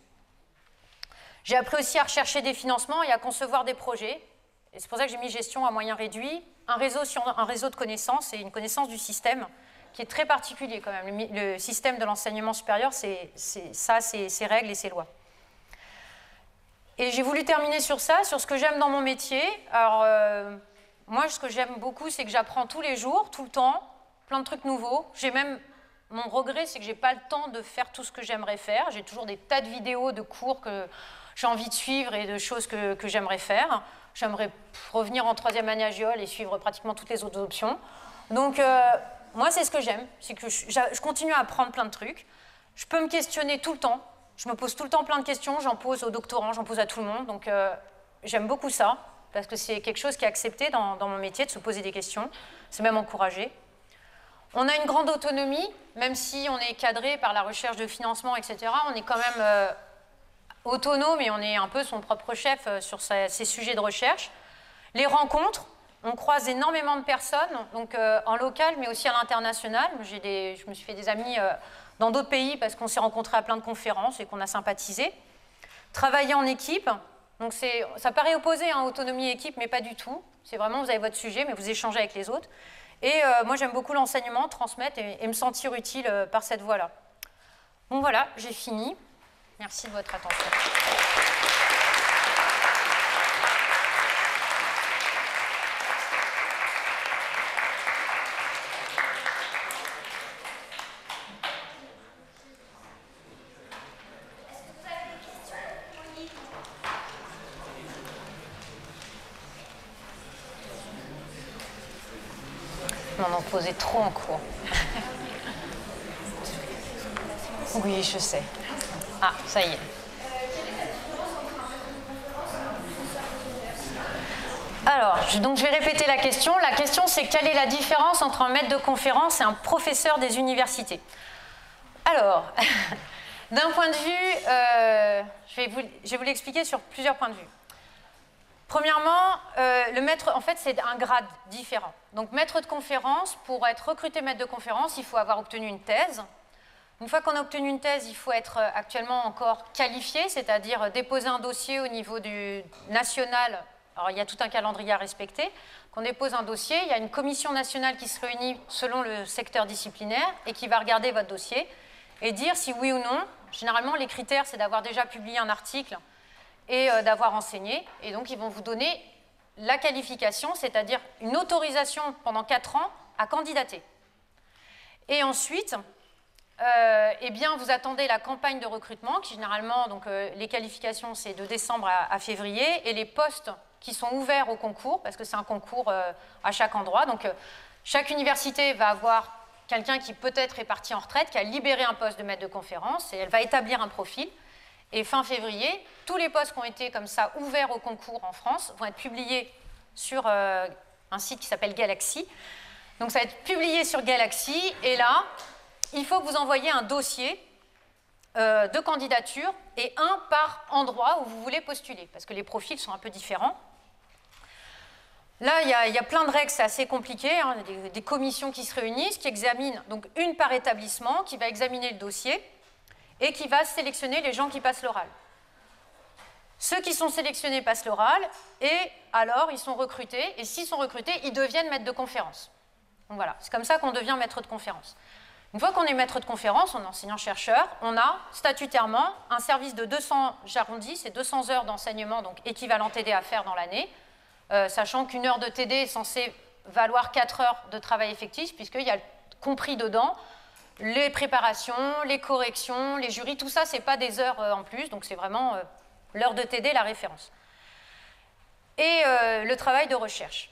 J'ai appris aussi à rechercher des financements et à concevoir des projets. Et c'est pour ça que j'ai mis gestion à moyens réduits, un réseau de connaissances et une connaissance du système qui est très particulier quand même. Le système de l'enseignement supérieur, c'est ça, c'est ses règles et ses lois. Et j'ai voulu terminer sur ça, sur ce que j'aime dans mon métier. Alors, moi, ce que j'aime beaucoup, c'est que j'apprends tous les jours, tout le temps, plein de trucs nouveaux. J'ai même, mon regret, c'est que je n'ai pas le temps de faire tout ce que j'aimerais faire. J'ai toujours des tas de vidéos, de cours que j'ai envie de suivre et de choses que j'aimerais faire. J'aimerais revenir en 3e année à Géol et suivre pratiquement toutes les autres options. Donc, moi, c'est ce que j'aime, c'est que je continue à apprendre plein de trucs. Je peux me questionner tout le temps. Je me pose tout le temps plein de questions. J'en pose aux doctorants, j'en pose à tout le monde. Donc, j'aime beaucoup ça, parce que c'est quelque chose qui est accepté dans mon métier, de se poser des questions. C'est même encouragé. On a une grande autonomie, même si on est cadré par la recherche de financement, etc. On est quand même autonome et on est un peu son propre chef sur ces sujets de recherche. Les rencontres. On croise énormément de personnes, donc en local, mais aussi à l'international. Je me suis fait des amis dans d'autres pays parce qu'on s'est rencontrés à plein de conférences et qu'on a sympathisé. Travailler en équipe, donc ça paraît opposé, hein, autonomie et équipe, mais pas du tout. C'est vraiment, vous avez votre sujet, mais vous échangez avec les autres. Et moi, j'aime beaucoup l'enseignement, transmettre et me sentir utile par cette voie-là. Bon, voilà, j'ai fini. Merci de votre attention. On en posait trop en cours. Oui, je sais. Ah, ça y est. Alors, donc je vais répéter la question. La question, c'est quelle est la différence entre un maître de conférence et un professeur des universités? Alors, d'un point de vue, je vais vous l'expliquer sur plusieurs points de vue. Premièrement, le maître, en fait, c'est un grade différent. Donc, maître de conférence, pour être recruté maître de conférence, il faut avoir obtenu une thèse. Une fois qu'on a obtenu une thèse, il faut être actuellement encore qualifié, c'est-à-dire déposer un dossier au niveau du national. Alors, il y a tout un calendrier à respecter. Qu'on dépose un dossier, il y a une commission nationale qui se réunit selon le secteur disciplinaire et qui va regarder votre dossier et dire si oui ou non. Généralement, les critères, c'est d'avoir déjà publié un article et d'avoir enseigné. Et donc, ils vont vous donner la qualification, c'est-à-dire une autorisation pendant 4 ans à candidater. Et ensuite, eh bien, vous attendez la campagne de recrutement, qui généralement, donc, les qualifications, c'est de décembre à février, et les postes qui sont ouverts au concours, parce que c'est un concours à chaque endroit. Donc, chaque université va avoir quelqu'un qui peut-être est parti en retraite, qui a libéré un poste de maître de conférence, et elle va établir un profil. Et fin février, tous les postes qui ont été comme ça ouverts au concours en France vont être publiés sur un site qui s'appelle Galaxy. Donc ça va être publié sur Galaxy et là, il faut que vous envoyiez un dossier de candidature et un par endroit où vous voulez postuler parce que les profils sont un peu différents. Là, il y a plein de règles, c'est assez compliqué, hein, des commissions qui se réunissent, qui examinent, donc une par établissement, qui va examiner le dossier et qui va sélectionner les gens qui passent l'oral. Ceux qui sont sélectionnés passent l'oral et alors ils sont recrutés et s'ils sont recrutés, ils deviennent maîtres de conférence. Donc voilà, c'est comme ça qu'on devient maître de conférence. Une fois qu'on est maître de conférence, on est enseignant-chercheur, on a statutairement un service de 200, j'arrondis, c'est 200 heures d'enseignement, donc équivalent TD à faire dans l'année, sachant qu'une heure de TD est censée valoir 4 heures de travail effectif, puisqu'il y a compris dedans les préparations, les corrections, les jurys, tout ça, ce n'est pas des heures en plus, donc c'est vraiment l'heure de TD, la référence. Et le travail de recherche.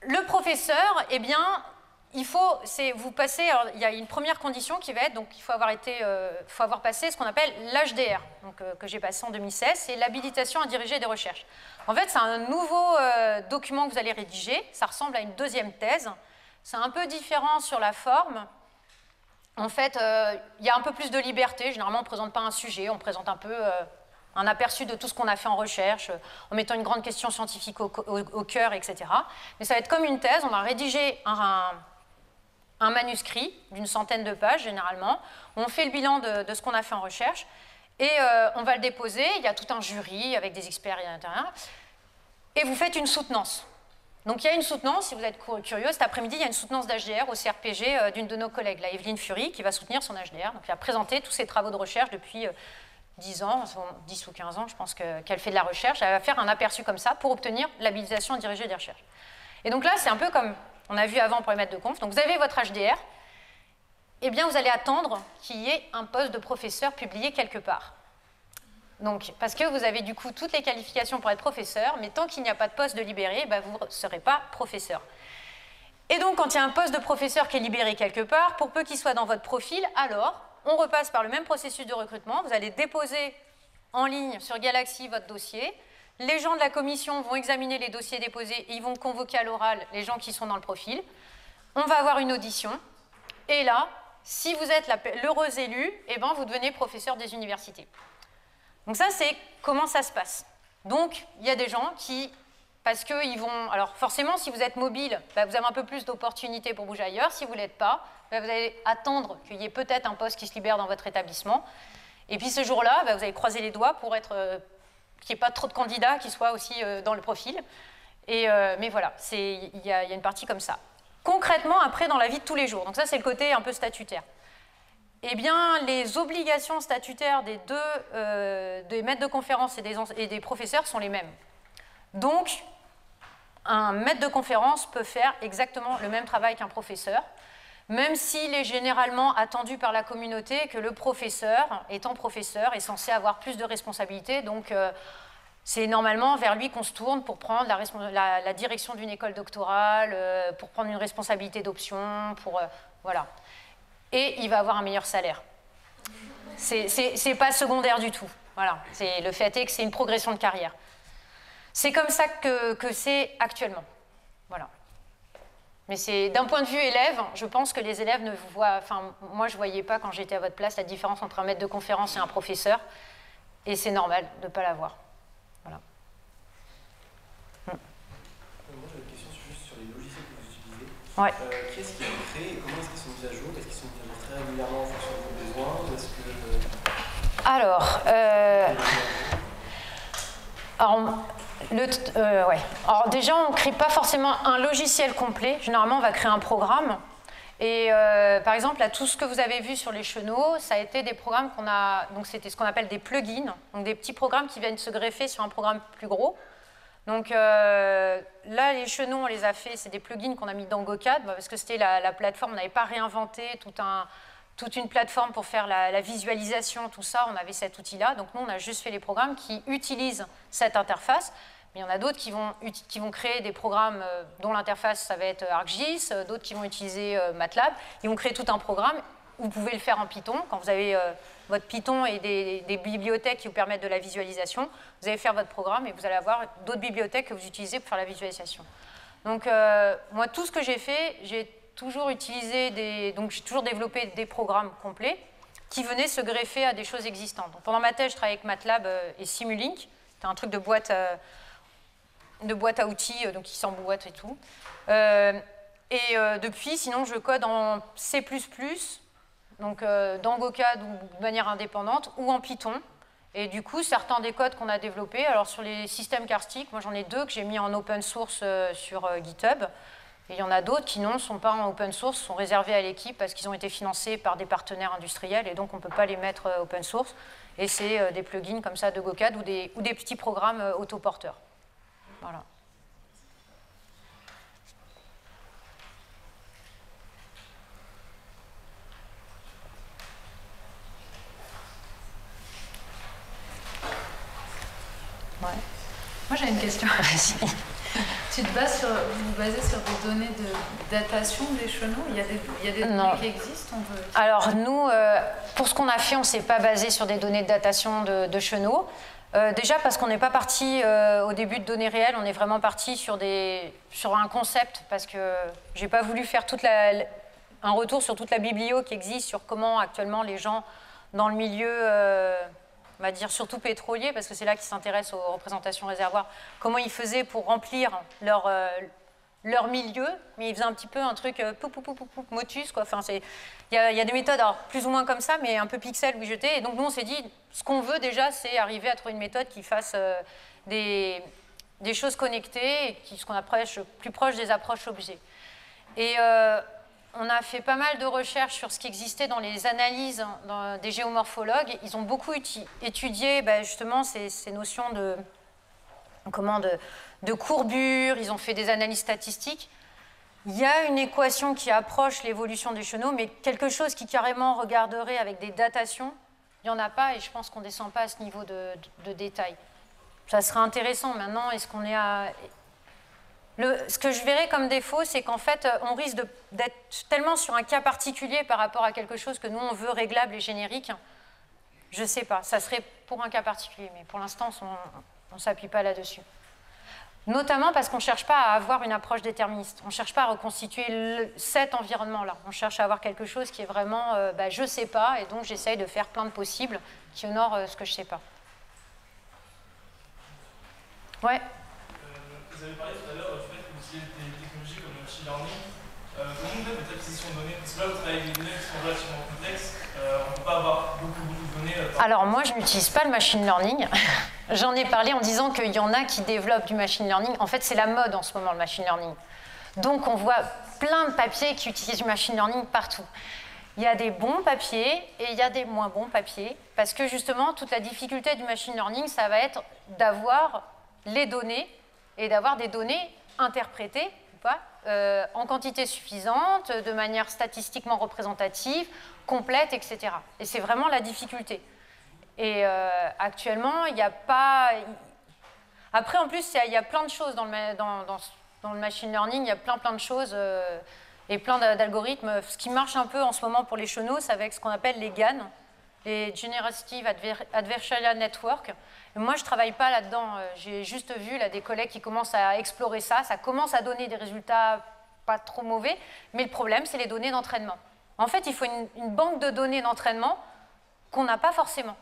Le professeur, eh bien, vous passez, alors, il y a une première condition qui va être, donc il faut avoir passé ce qu'on appelle l'HDR, que j'ai passé en 2016, c'est l'habilitation à diriger des recherches. En fait, c'est un nouveau document que vous allez rédiger, ça ressemble à une deuxième thèse, c'est un peu différent sur la forme. En fait, il y a un peu plus de liberté, généralement on ne présente pas un sujet, on présente un peu un aperçu de tout ce qu'on a fait en recherche, en mettant une grande question scientifique au cœur, etc. Mais ça va être comme une thèse, on va rédiger un manuscrit d'une centaine de pages, généralement. On fait le bilan de ce qu'on a fait en recherche, et on va le déposer, il y a tout un jury avec des experts à l'intérieur, et vous faites une soutenance. Donc il y a une soutenance, si vous êtes curieux, cet après-midi, il y a une soutenance d'HDR au CRPG d'une de nos collègues, la Evelyne Fury, qui va soutenir son HDR. Donc elle a présenté tous ses travaux de recherche depuis 10 ans, 10 ou 15 ans, je pense qu'elle fait de la recherche. Elle va faire un aperçu comme ça pour obtenir l'habilitation à diriger des recherches. Et donc là, c'est un peu comme on a vu avant pour les maîtres de conf. Donc vous avez votre HDR, eh bien vous allez attendre qu'il y ait un poste de professeur publié quelque part. Donc, parce que vous avez du coup toutes les qualifications pour être professeur, mais tant qu'il n'y a pas de poste de libéré, ben, vous ne serez pas professeur. Et donc, quand il y a un poste de professeur qui est libéré quelque part, pour peu qu'il soit dans votre profil, alors on repasse par le même processus de recrutement. Vous allez déposer en ligne sur Galaxy votre dossier. Les gens de la commission vont examiner les dossiers déposés et ils vont convoquer à l'oral les gens qui sont dans le profil. On va avoir une audition. Et là, si vous êtes l'heureux élu, eh ben, vous devenez professeur des universités. Donc ça, c'est comment ça se passe. Donc, il y a des gens qui, parce qu'ils vont... Alors, forcément, si vous êtes mobile, bah, vous avez un peu plus d'opportunités pour bouger ailleurs. Si vous ne l'êtes pas, bah, vous allez attendre qu'il y ait peut-être un poste qui se libère dans votre établissement. Et puis, ce jour-là, bah, vous allez croiser les doigts pour qu'il n'y ait pas trop de candidats qui soient aussi dans le profil. Mais voilà, il y a une partie comme ça. Concrètement, après, dans la vie de tous les jours. Donc ça, c'est le côté un peu statutaire. Eh bien, les obligations statutaires des maîtres de conférences et des professeurs sont les mêmes. Donc, un maître de conférence peut faire exactement le même travail qu'un professeur, même s'il est généralement attendu par la communauté que le professeur, étant professeur, est censé avoir plus de responsabilités. Donc, c'est normalement vers lui qu'on se tourne pour prendre la direction d'une école doctorale, pour prendre une responsabilité d'option, voilà. Et il va avoir un meilleur salaire. C'est pas secondaire du tout. Voilà. Le fait est que c'est une progression de carrière. C'est comme ça que c'est actuellement. Voilà. Mais d'un point de vue élève, je pense que les élèves ne voient... Enfin, moi, je ne voyais pas, quand j'étais à votre place, la différence entre un maître de conférence et un professeur. Et c'est normal de ne pas la voir. Voilà. Moi, j'ai une question juste sur les logiciels que vous utilisez. Ouais. Qui est-ce qui les crée et comment est-ce qu'ils sont mis à jour? Est-ce qu'ils sont mis à jour très régulièrement en fonction de vos besoins? Ou est-ce que... Alors, déjà, on ne crée pas forcément un logiciel complet. Généralement, on va créer un programme. Et par exemple, là, tout ce que vous avez vu sur les chenaux, ça a été des programmes qu'on a... Donc, c'était ce qu'on appelle des plugins, donc des petits programmes qui viennent se greffer sur un programme plus gros. Donc là, les chenaux, on les a fait, c'est des plugins qu'on a mis dans GoCAD, parce que c'était la plateforme, on n'avait pas réinventé toute une plateforme pour faire la visualisation, tout ça, on avait cet outil-là. Donc nous, on a juste fait les programmes qui utilisent cette interface. Mais il y en a d'autres qui vont créer des programmes dont l'interface, ça va être ArcGIS, d'autres qui vont utiliser MATLAB. Ils vont créer tout un programme. Vous pouvez le faire en Python. Quand vous avez votre Python et des bibliothèques qui vous permettent de la visualisation, vous allez faire votre programme et vous allez avoir d'autres bibliothèques que vous utilisez pour faire la visualisation. Donc moi, tout ce que j'ai fait, j'ai toujours utilisé donc j'ai toujours développé des programmes complets qui venaient se greffer à des choses existantes. Donc, pendant ma thèse, je travaillais avec MATLAB et Simulink. C'était un truc de boîte à outils, donc qui s'emboîte et tout. Depuis, sinon, je code en C++, donc dans GoCAD ou de manière indépendante, ou en Python. Et du coup, certains des codes qu'on a développés, alors sur les systèmes karstiques, moi j'en ai 2 que j'ai mis en open source sur GitHub. Et il y en a d'autres qui ne sont pas en open source, sont réservés à l'équipe parce qu'ils ont été financés par des partenaires industriels et donc on ne peut pas les mettre open source. Et c'est des plugins comme ça de GoCAD ou des petits programmes autoporteurs. Voilà. Ouais. Moi j'ai une question. Vous vous basez sur des données de datation des chenaux? Il y a des données qui existent? Alors nous, pour ce qu'on a fait, on ne s'est pas basé sur des données de datation de chenaux. Déjà parce qu'on n'est pas parti au début de données réelles, on est vraiment parti sur un concept, parce que je n'ai pas voulu faire un retour sur toute la biblio qui existe sur comment actuellement les gens dans le milieu, on va dire surtout pétrolier, parce que c'est là qu'ils s'intéressent aux représentations réservoirs, comment ils faisaient pour remplir leur milieu, mais ils faisaient un petit peu un truc motus, quoi. Enfin, il y a des méthodes, alors, plus ou moins comme ça, mais un peu pixel où ils jetaient. Et donc nous on s'est dit, ce qu'on veut déjà, c'est arriver à trouver une méthode qui fasse des choses connectées, et ce qu'on approche plus proche des approches objets. Et on a fait pas mal de recherches sur ce qui existait dans les analyses des géomorphologues. Ils ont beaucoup étudié justement ces notions de courbure, ils ont fait des analyses statistiques. Il y a une équation qui approche l'évolution des chenaux, mais quelque chose qui carrément regarderait avec des datations, il n'y en a pas, et je pense qu'on ne descend pas à ce niveau de détail. Ça serait intéressant. Maintenant, est-ce qu'on est à... Ce que je verrais comme défaut, c'est qu'en fait, on risque d'être tellement sur un cas particulier par rapport à quelque chose que nous, on veut réglable et générique. Je ne sais pas, ça serait pour un cas particulier, mais pour l'instant, on ne s'appuie pas là-dessus. Notamment parce qu'on ne cherche pas à avoir une approche déterministe. On ne cherche pas à reconstituer cet environnement-là. On cherche à avoir quelque chose qui est vraiment je ne sais pas, et donc j'essaye de faire plein de possibles qui honorent ce que je ne sais pas. Ouais. Vous avez parlé tout à l'heure du fait que vous utilisez des technologies comme le machine learning. Comment vous faites votre acquisition de données? Parce que là, vous travaillez avec des données qui sont relativement complexes. On ne peut pas avoir beaucoup de données. Alors moi, je n'utilise pas le machine learning. J'en ai parlé en disant qu'il y en a qui développent du machine learning. En fait, c'est la mode en ce moment, le machine learning. Donc, on voit plein de papiers qui utilisent du machine learning partout. Il y a des bons papiers et il y a des moins bons papiers. Parce que justement, toute la difficulté du machine learning, ça va être d'avoir les données et d'avoir des données interprétées ou pas, en quantité suffisante, de manière statistiquement représentative, complète, etc. Et c'est vraiment la difficulté. Et actuellement, il n'y a pas... Après, en plus, il y a plein de choses dans le machine learning, il y a plein de choses et plein d'algorithmes. Ce qui marche un peu en ce moment pour les chenaux, c'est avec ce qu'on appelle les GAN, les Generative Adversarial Network. Et moi, je ne travaille pas là-dedans. J'ai juste vu là, des collègues qui commencent à explorer ça. Ça commence à donner des résultats pas trop mauvais, mais le problème, c'est les données d'entraînement. En fait, il faut une banque de données d'entraînement qu'on n'a pas forcément.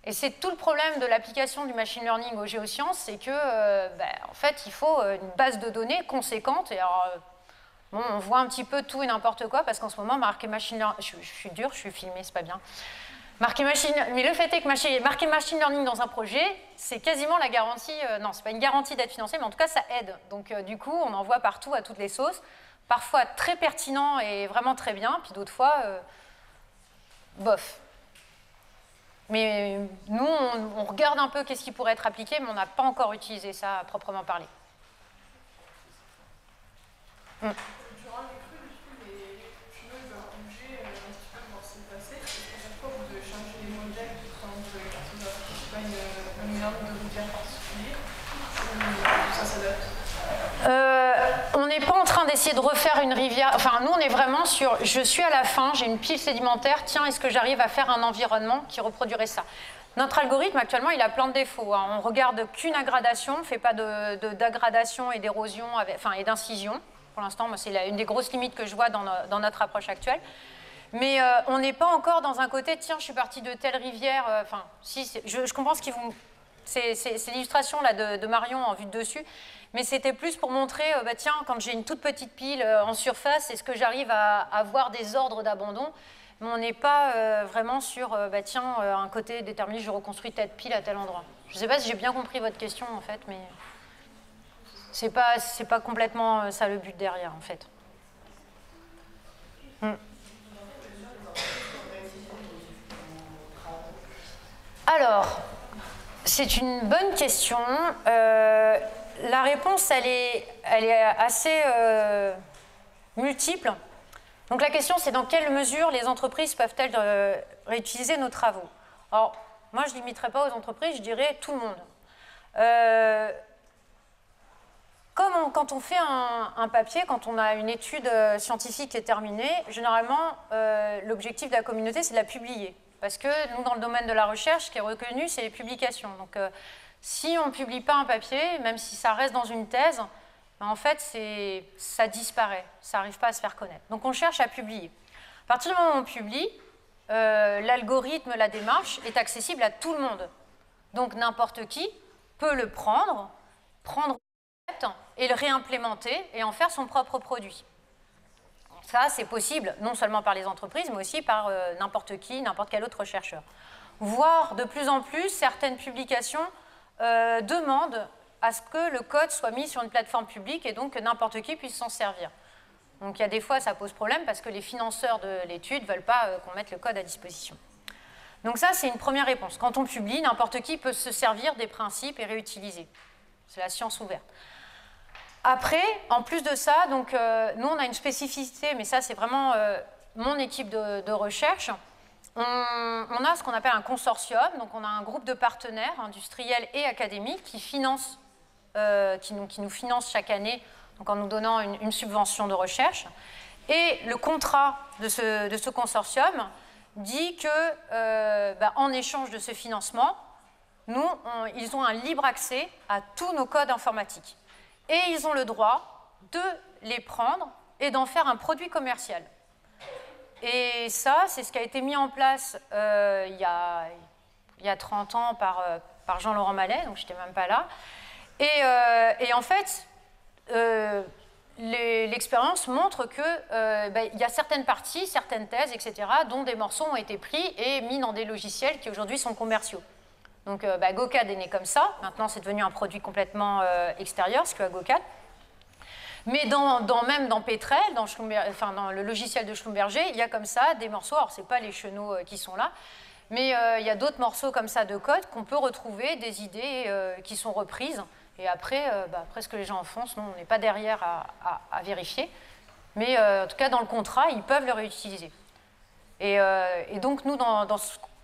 Et c'est tout le problème de l'application du machine learning aux géosciences, c'est que, en fait, il faut une base de données conséquente. Et alors, bon, on voit un petit peu tout et n'importe quoi, parce qu'en ce moment, marqué machine learning, je suis dure, je suis filmée, c'est pas bien. Marqué machine, mais le fait est que marquer machine learning dans un projet, c'est quasiment la garantie, non, c'est pas une garantie d'être financé, mais en tout cas, ça aide. Donc, du coup, on en voit partout, à toutes les sauces, parfois très pertinent et vraiment très bien, puis d'autres fois, bof. Mais nous, on regarde un peu qu'est-ce qui pourrait être appliqué, mais on n'a pas encore utilisé ça à proprement parler. Durant les crues, du coup, les chenaux doivent bouger un petit peu dans ce qui s'est passé. Est-ce qu'à chaque fois, vous devez changer les modèles quand vous avez pas un mélange de rivière particulier? Ça s'adapte? On n'est pas en train d'essayer de refaire une rivière. Enfin, nous, on est vraiment sur... Je suis à la fin, j'ai une pile sédimentaire. Tiens, est-ce que j'arrive à faire un environnement qui reproduirait ça? Notre algorithme, actuellement, il a plein de défauts. On ne regarde qu'une aggradation, on ne fait pas d'aggradation et d'érosion, et d'incision. Pour l'instant, c'est une des grosses limites que je vois dans notre approche actuelle. Mais on n'est pas encore dans un côté, tiens, je suis partie de telle rivière. Je comprends ce qu'ils vont... C'est l'illustration de Marion en vue de dessus. Mais c'était plus pour montrer, tiens, quand j'ai une toute petite pile en surface, est-ce que j'arrive à avoir des ordres d'abandon? Mais on n'est pas vraiment sur, tiens, un côté déterminé, je reconstruis telle pile à tel endroit. Je ne sais pas si j'ai bien compris votre question, en fait, mais c'est pas complètement ça le but derrière, en fait. Alors, c'est une bonne question. la réponse, elle est assez multiple. Donc la question, c'est dans quelle mesure les entreprises peuvent-elles réutiliser nos travaux? Alors, moi, je ne limiterai pas aux entreprises, je dirais tout le monde. Quand on fait un papier, quand on a une étude scientifique qui est terminée, généralement, l'objectif de la communauté, c'est de la publier. Parce que nous, dans le domaine de la recherche, ce qui est reconnu, c'est les publications. Donc, si on ne publie pas un papier, même si ça reste dans une thèse, en fait, ça disparaît, ça n'arrive pas à se faire connaître. Donc, on cherche à publier. À partir du moment où on publie, l'algorithme, la démarche est accessible à tout le monde. Donc, n'importe qui peut le prendre et le réimplémenter et en faire son propre produit. Ça, c'est possible non seulement par les entreprises, mais aussi par n'importe qui, n'importe quel autre chercheur. Voire, de plus en plus, certaines publications demandent à ce que le code soit mis sur une plateforme publique et donc que n'importe qui puisse s'en servir. Donc il y a des fois, ça pose problème parce que les financeurs de l'étude ne veulent pas qu'on mette le code à disposition. Donc ça, c'est une première réponse. Quand on publie, n'importe qui peut se servir des principes et réutiliser. C'est la science ouverte. Après, en plus de ça, donc, nous, on a une spécificité, mais ça, c'est vraiment mon équipe de recherche. On a ce qu'on appelle un consortium, donc on a un groupe de partenaires industriels et académiques qui nous financent chaque année donc en nous donnant une subvention de recherche. Et le contrat de ce consortium dit que, en échange de ce financement, ils ont un libre accès à tous nos codes informatiques. Et ils ont le droit de les prendre et d'en faire un produit commercial. Et ça, c'est ce qui a été mis en place il y a 30 ans par Jean-Laurent Mallet, donc je n'étais même pas là. Et en fait, l'expérience montre qu'il y a certaines parties, certaines thèses, etc., dont des morceaux ont été pris et mis dans des logiciels qui aujourd'hui sont commerciaux. Donc GoCAD est né comme ça, maintenant c'est devenu un produit complètement extérieur, ce que GoCAD. Mais même dans Petrel, dans le logiciel de Schlumberger, il y a comme ça des morceaux, alors ce n'est pas les chenaux qui sont là, mais il y a d'autres morceaux comme ça de code qu'on peut retrouver, des idées qui sont reprises. Et après, après ce que les gens en font, sinon on n'est pas derrière à vérifier. Mais en tout cas, dans le contrat, ils peuvent le réutiliser. Et donc nous, dans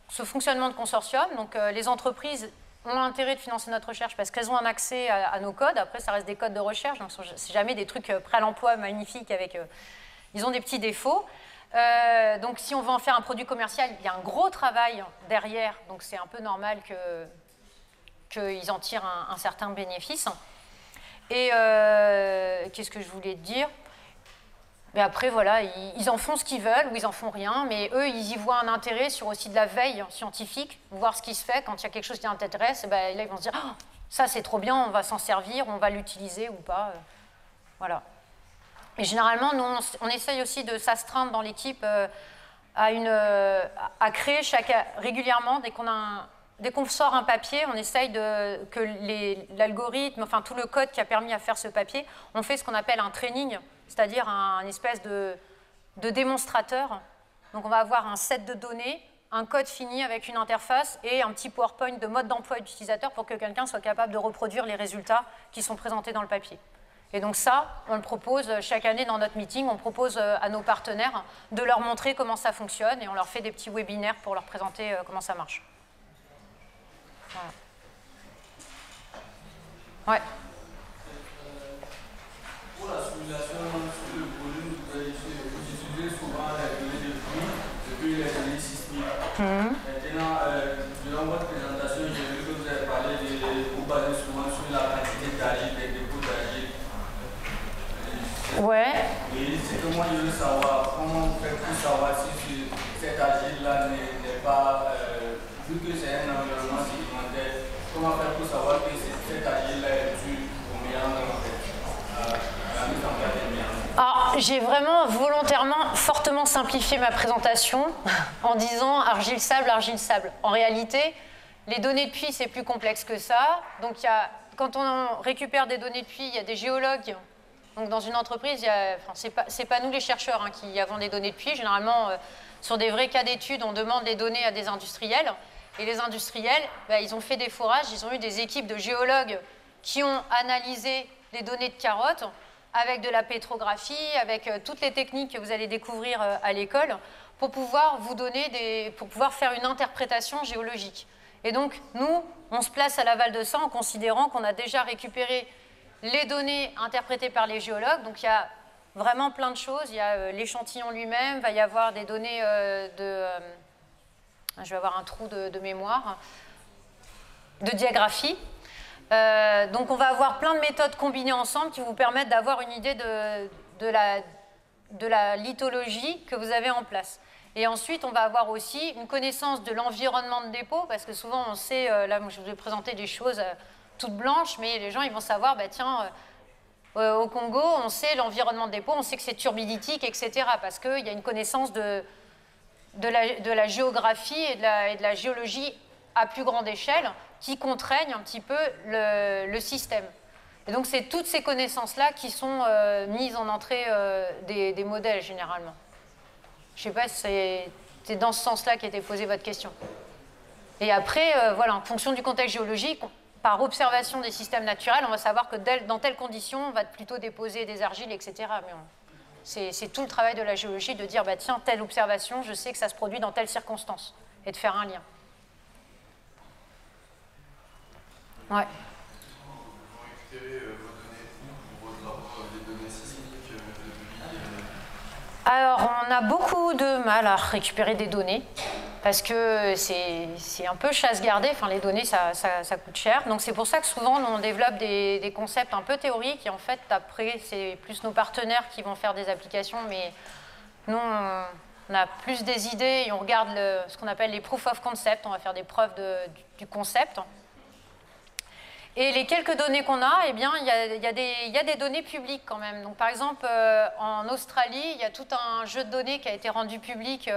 ce fonctionnement de consortium, donc les entreprises ont l'intérêt de financer notre recherche parce qu'elles ont un accès à nos codes. Après, ça reste des codes de recherche, donc c'est jamais des trucs prêts à l'emploi magnifiques avec... ils ont des petits défauts. Donc si on veut en faire un produit commercial, il y a un gros travail derrière, donc c'est un peu normal qu'ils en tirent un certain bénéfice. Et qu'est-ce que je voulais te dire ? Mais après, voilà, ils en font ce qu'ils veulent ou ils en font rien, mais eux, ils y voient un intérêt sur aussi de la veille scientifique, voir ce qui se fait quand il y a quelque chose qui les intéresse. Là, ils vont se dire, oh, ça c'est trop bien, on va s'en servir, on va l'utiliser ou pas. Voilà. Et généralement, nous, on essaye aussi de s'astreindre dans l'équipe à créer régulièrement, dès qu'on sort un papier, on essaye que l'algorithme, enfin tout le code qui a permis à faire ce papier, on fait ce qu'on appelle un training, c'est-à-dire un espèce de démonstrateur. Donc on va avoir un set de données, un code fini avec une interface et un petit PowerPoint de mode d'emploi d'utilisateur pour que quelqu'un soit capable de reproduire les résultats qui sont présentés dans le papier. Et donc ça, on le propose chaque année dans notre meeting, on propose à nos partenaires de leur montrer comment ça fonctionne et on leur fait des petits webinaires pour leur présenter comment ça marche. Voilà. Ouais. Pour la simulation sur le volume, vous utilisez souvent les données de pluie depuis les données sismiques. Maintenant, durant votre présentation, j'ai vu que vous avez parlé de vous baser souvent sur la quantité d'argile, des dépôts d'argile. Ouais. Et c'est que moi je veux savoir comment on fait pour savoir si cet argile-là n'est pas, vu que c'est un environnement sédimentaire, comment faire pour savoir que cet argile-là est dû au méandre en fait, la mise en place des méandres. Alors, j'ai vraiment volontairement fortement simplifié ma présentation en disant argile-sable, argile-sable. En réalité, les données de puits, c'est plus complexe que ça. Donc, quand on récupère des données de puits, il y a des géologues. Donc, dans une entreprise, c'est pas nous les chercheurs qui avons des données de puits. Généralement, sur des vrais cas d'études, on demande les données à des industriels. Et les industriels, ils ont fait des forages, ils ont eu des équipes de géologues qui ont analysé les données de carottes avec de la pétrographie, avec toutes les techniques que vous allez découvrir à l'école, pour pouvoir vous donner pour pouvoir faire une interprétation géologique. Et donc, nous, on se place à l'aval de ça en considérant qu'on a déjà récupéré les données interprétées par les géologues. Donc, il y a vraiment plein de choses. Il y a l'échantillon lui-même, il va y avoir des données je vais avoir un trou de mémoire, de diagraphie. Donc, on va avoir plein de méthodes combinées ensemble qui vous permettent d'avoir une idée de la lithologie que vous avez en place. Et ensuite, on va avoir aussi une connaissance de l'environnement de dépôt, parce que souvent, on sait, là, moi, je vous ai présenté des choses toutes blanches, mais les gens, ils vont savoir, bah, tiens, au Congo, on sait l'environnement de dépôt, on sait que c'est turbiditique, etc., parce qu'il y a une connaissance de la géographie et de la géologie à plus grande échelle qui contraignent un petit peu le système. Et donc, c'est toutes ces connaissances-là qui sont mises en entrée des modèles, généralement. Je ne sais pas si c'est dans ce sens-là qu'était posée votre question. Et après, voilà, en fonction du contexte géologique, par observation des systèmes naturels, on va savoir que dans telles conditions, on va plutôt déposer des argiles, etc. Mais c'est tout le travail de la géologie de dire, bah, tiens, telle observation, je sais que ça se produit dans telle circonstance, et de faire un lien. Ouais. Alors, on a beaucoup de mal à récupérer des données parce que c'est un peu chasse gardée. Enfin, les données, ça coûte cher. Donc, c'est pour ça que souvent, on développe des concepts un peu théoriques. Et en fait, après, c'est plus nos partenaires qui vont faire des applications. Mais nous, on a plus des idées et on regarde ce qu'on appelle les proof of concept. On va faire des preuves du concept. Et les quelques données qu'on a, eh bien, il y a des données publiques quand même. Donc, par exemple, en Australie, il y a tout un jeu de données qui a été rendu public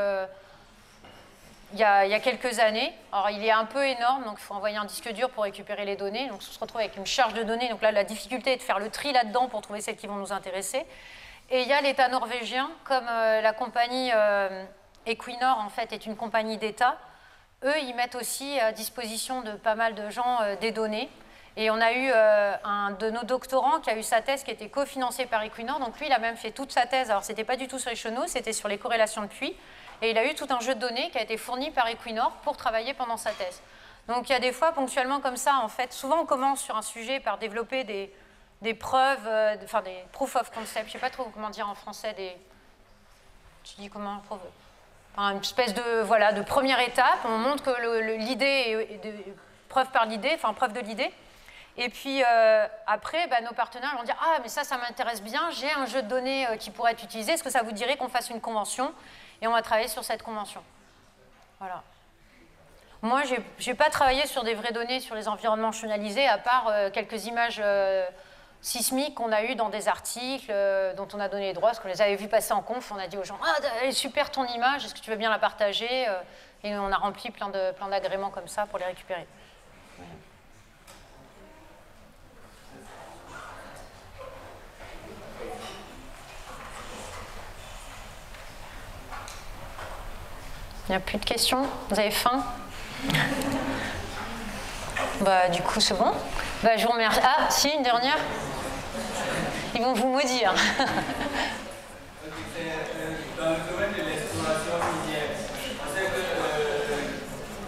il y a quelques années. Alors, il est un peu énorme, donc il faut envoyer un disque dur pour récupérer les données. Donc, on se retrouve avec une charge de données. Donc là, la difficulté est de faire le tri là-dedans pour trouver celles qui vont nous intéresser. Et il y a l'État norvégien, comme la compagnie Equinor, en fait, est une compagnie d'État. Eux, ils mettent aussi à disposition de pas mal de gens des données. Et on a eu un de nos doctorants qui a eu sa thèse qui était cofinancée par Equinor. Donc lui, il a même fait toute sa thèse. Alors, ce n'était pas du tout sur les chenaux, c'était sur les corrélations de pluie. Et il a eu tout un jeu de données qui a été fourni par Equinor pour travailler pendant sa thèse. Donc, il y a des fois, ponctuellement comme ça, en fait, souvent on commence sur un sujet par développer des preuves, enfin des proof of concept. Je ne sais pas trop comment dire en français, tu dis comment? Enfin, une espèce de première étape. On montre que l'idée est preuve par l'idée, enfin preuve de l'idée. Et puis après, nos partenaires vont dire « Ah, mais ça m'intéresse bien, j'ai un jeu de données qui pourrait être utilisé. Est-ce que ça vous dirait qu'on fasse une convention ?» Et on va travailler sur cette convention. Voilà. Moi, je n'ai pas travaillé sur des vraies données sur les environnements chenalisés, à part quelques images sismiques qu'on a eues dans des articles dont on a donné les droits, parce qu'on les avait vus passer en conf. On a dit aux gens « Ah, elle est super ton image, est-ce que tu veux bien la partager ?» Et on a rempli plein d'agréments comme ça pour les récupérer. Voilà. Il n'y a plus de questions? Vous avez faim? Du coup, c'est bon. Je vous remercie. Ah, si, une dernière? Ils vont vous maudire. Dans le domaine de l'exploration minière, on sait que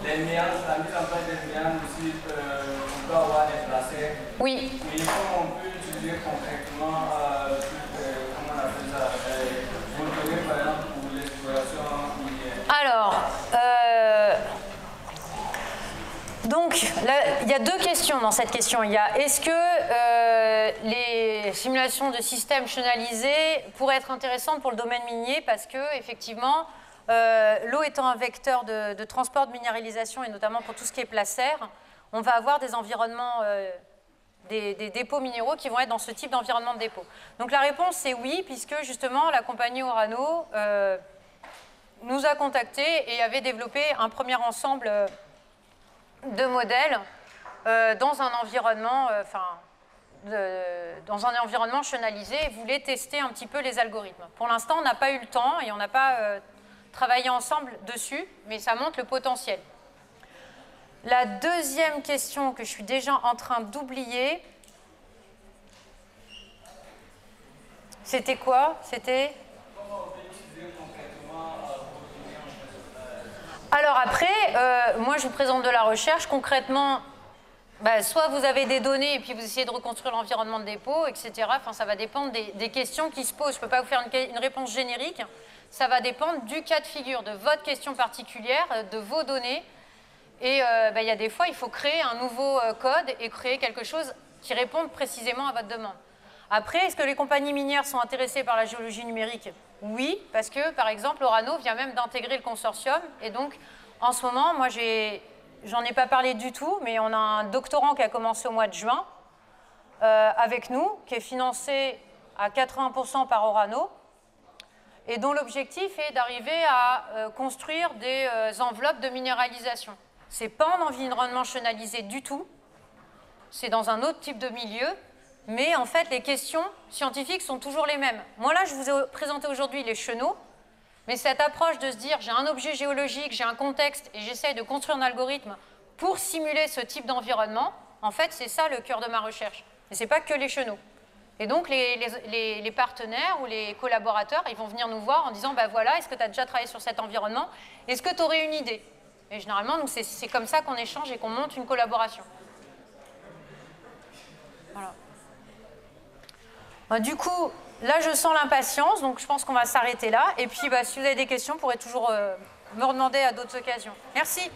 les méandres, la mise en place des méandres aussi, on peut avoir des placés. Oui. Mais comment on peut utiliser concrètement, comment on appelle ça, vos données par exemple pour l'exploration minière? Alors, donc, là, il y a deux questions dans cette question. Il y a, est-ce que les simulations de systèmes chenalisés pourraient être intéressantes pour le domaine minier? Parce que, effectivement, l'eau étant un vecteur de transport de minéralisation, et notamment pour tout ce qui est placère, on va avoir des environnements, des dépôts minéraux qui vont être dans ce type d'environnement de dépôt. Donc, la réponse, c'est oui, puisque, justement, la compagnie Orano nous a contactés et avait développé un premier ensemble de modèles dans un environnement, dans un environnement chenalisé et voulait tester un petit peu les algorithmes. Pour l'instant, on n'a pas eu le temps et on n'a pas travaillé ensemble dessus, mais ça montre le potentiel. La deuxième question que je suis déjà en train d'oublier, C'était quoi? C'était... Alors après, moi je vous présente de la recherche. Concrètement, soit vous avez des données et puis vous essayez de reconstruire l'environnement de dépôt, etc. Enfin, ça va dépendre des questions qui se posent. Je ne peux pas vous faire une réponse générique. Ça va dépendre du cas de figure, de votre question particulière, de vos données. Et il y a des fois, il faut créer un nouveau code et créer quelque chose qui réponde précisément à votre demande. Après, est-ce que les compagnies minières sont intéressées par la géologie numérique? Oui, parce que, par exemple, Orano vient même d'intégrer le consortium. Et donc, en ce moment, moi, j'en ai pas parlé du tout, mais on a un doctorant qui a commencé au mois de juin avec nous, qui est financé à 80% par Orano, et dont l'objectif est d'arriver à construire des enveloppes de minéralisation. Ce n'est pas en environnement chenalisé du tout, c'est dans un autre type de milieu, mais en fait, les questions scientifiques sont toujours les mêmes. Moi, là, je vous ai présenté aujourd'hui les chenaux, mais cette approche de se dire, j'ai un objet géologique, j'ai un contexte, et j'essaye de construire un algorithme pour simuler ce type d'environnement, en fait, c'est ça le cœur de ma recherche. Et ce n'est pas que les chenaux. Et donc, les partenaires ou les collaborateurs, ils vont venir nous voir en disant, voilà, est-ce que tu as déjà travaillé sur cet environnement? Est-ce que tu aurais une idée? Et généralement, c'est comme ça qu'on échange et qu'on monte une collaboration. Voilà. Du coup, là, je sens l'impatience, donc je pense qu'on va s'arrêter là. Et puis, si vous avez des questions, vous pourrez toujours me redemander à d'autres occasions. Merci.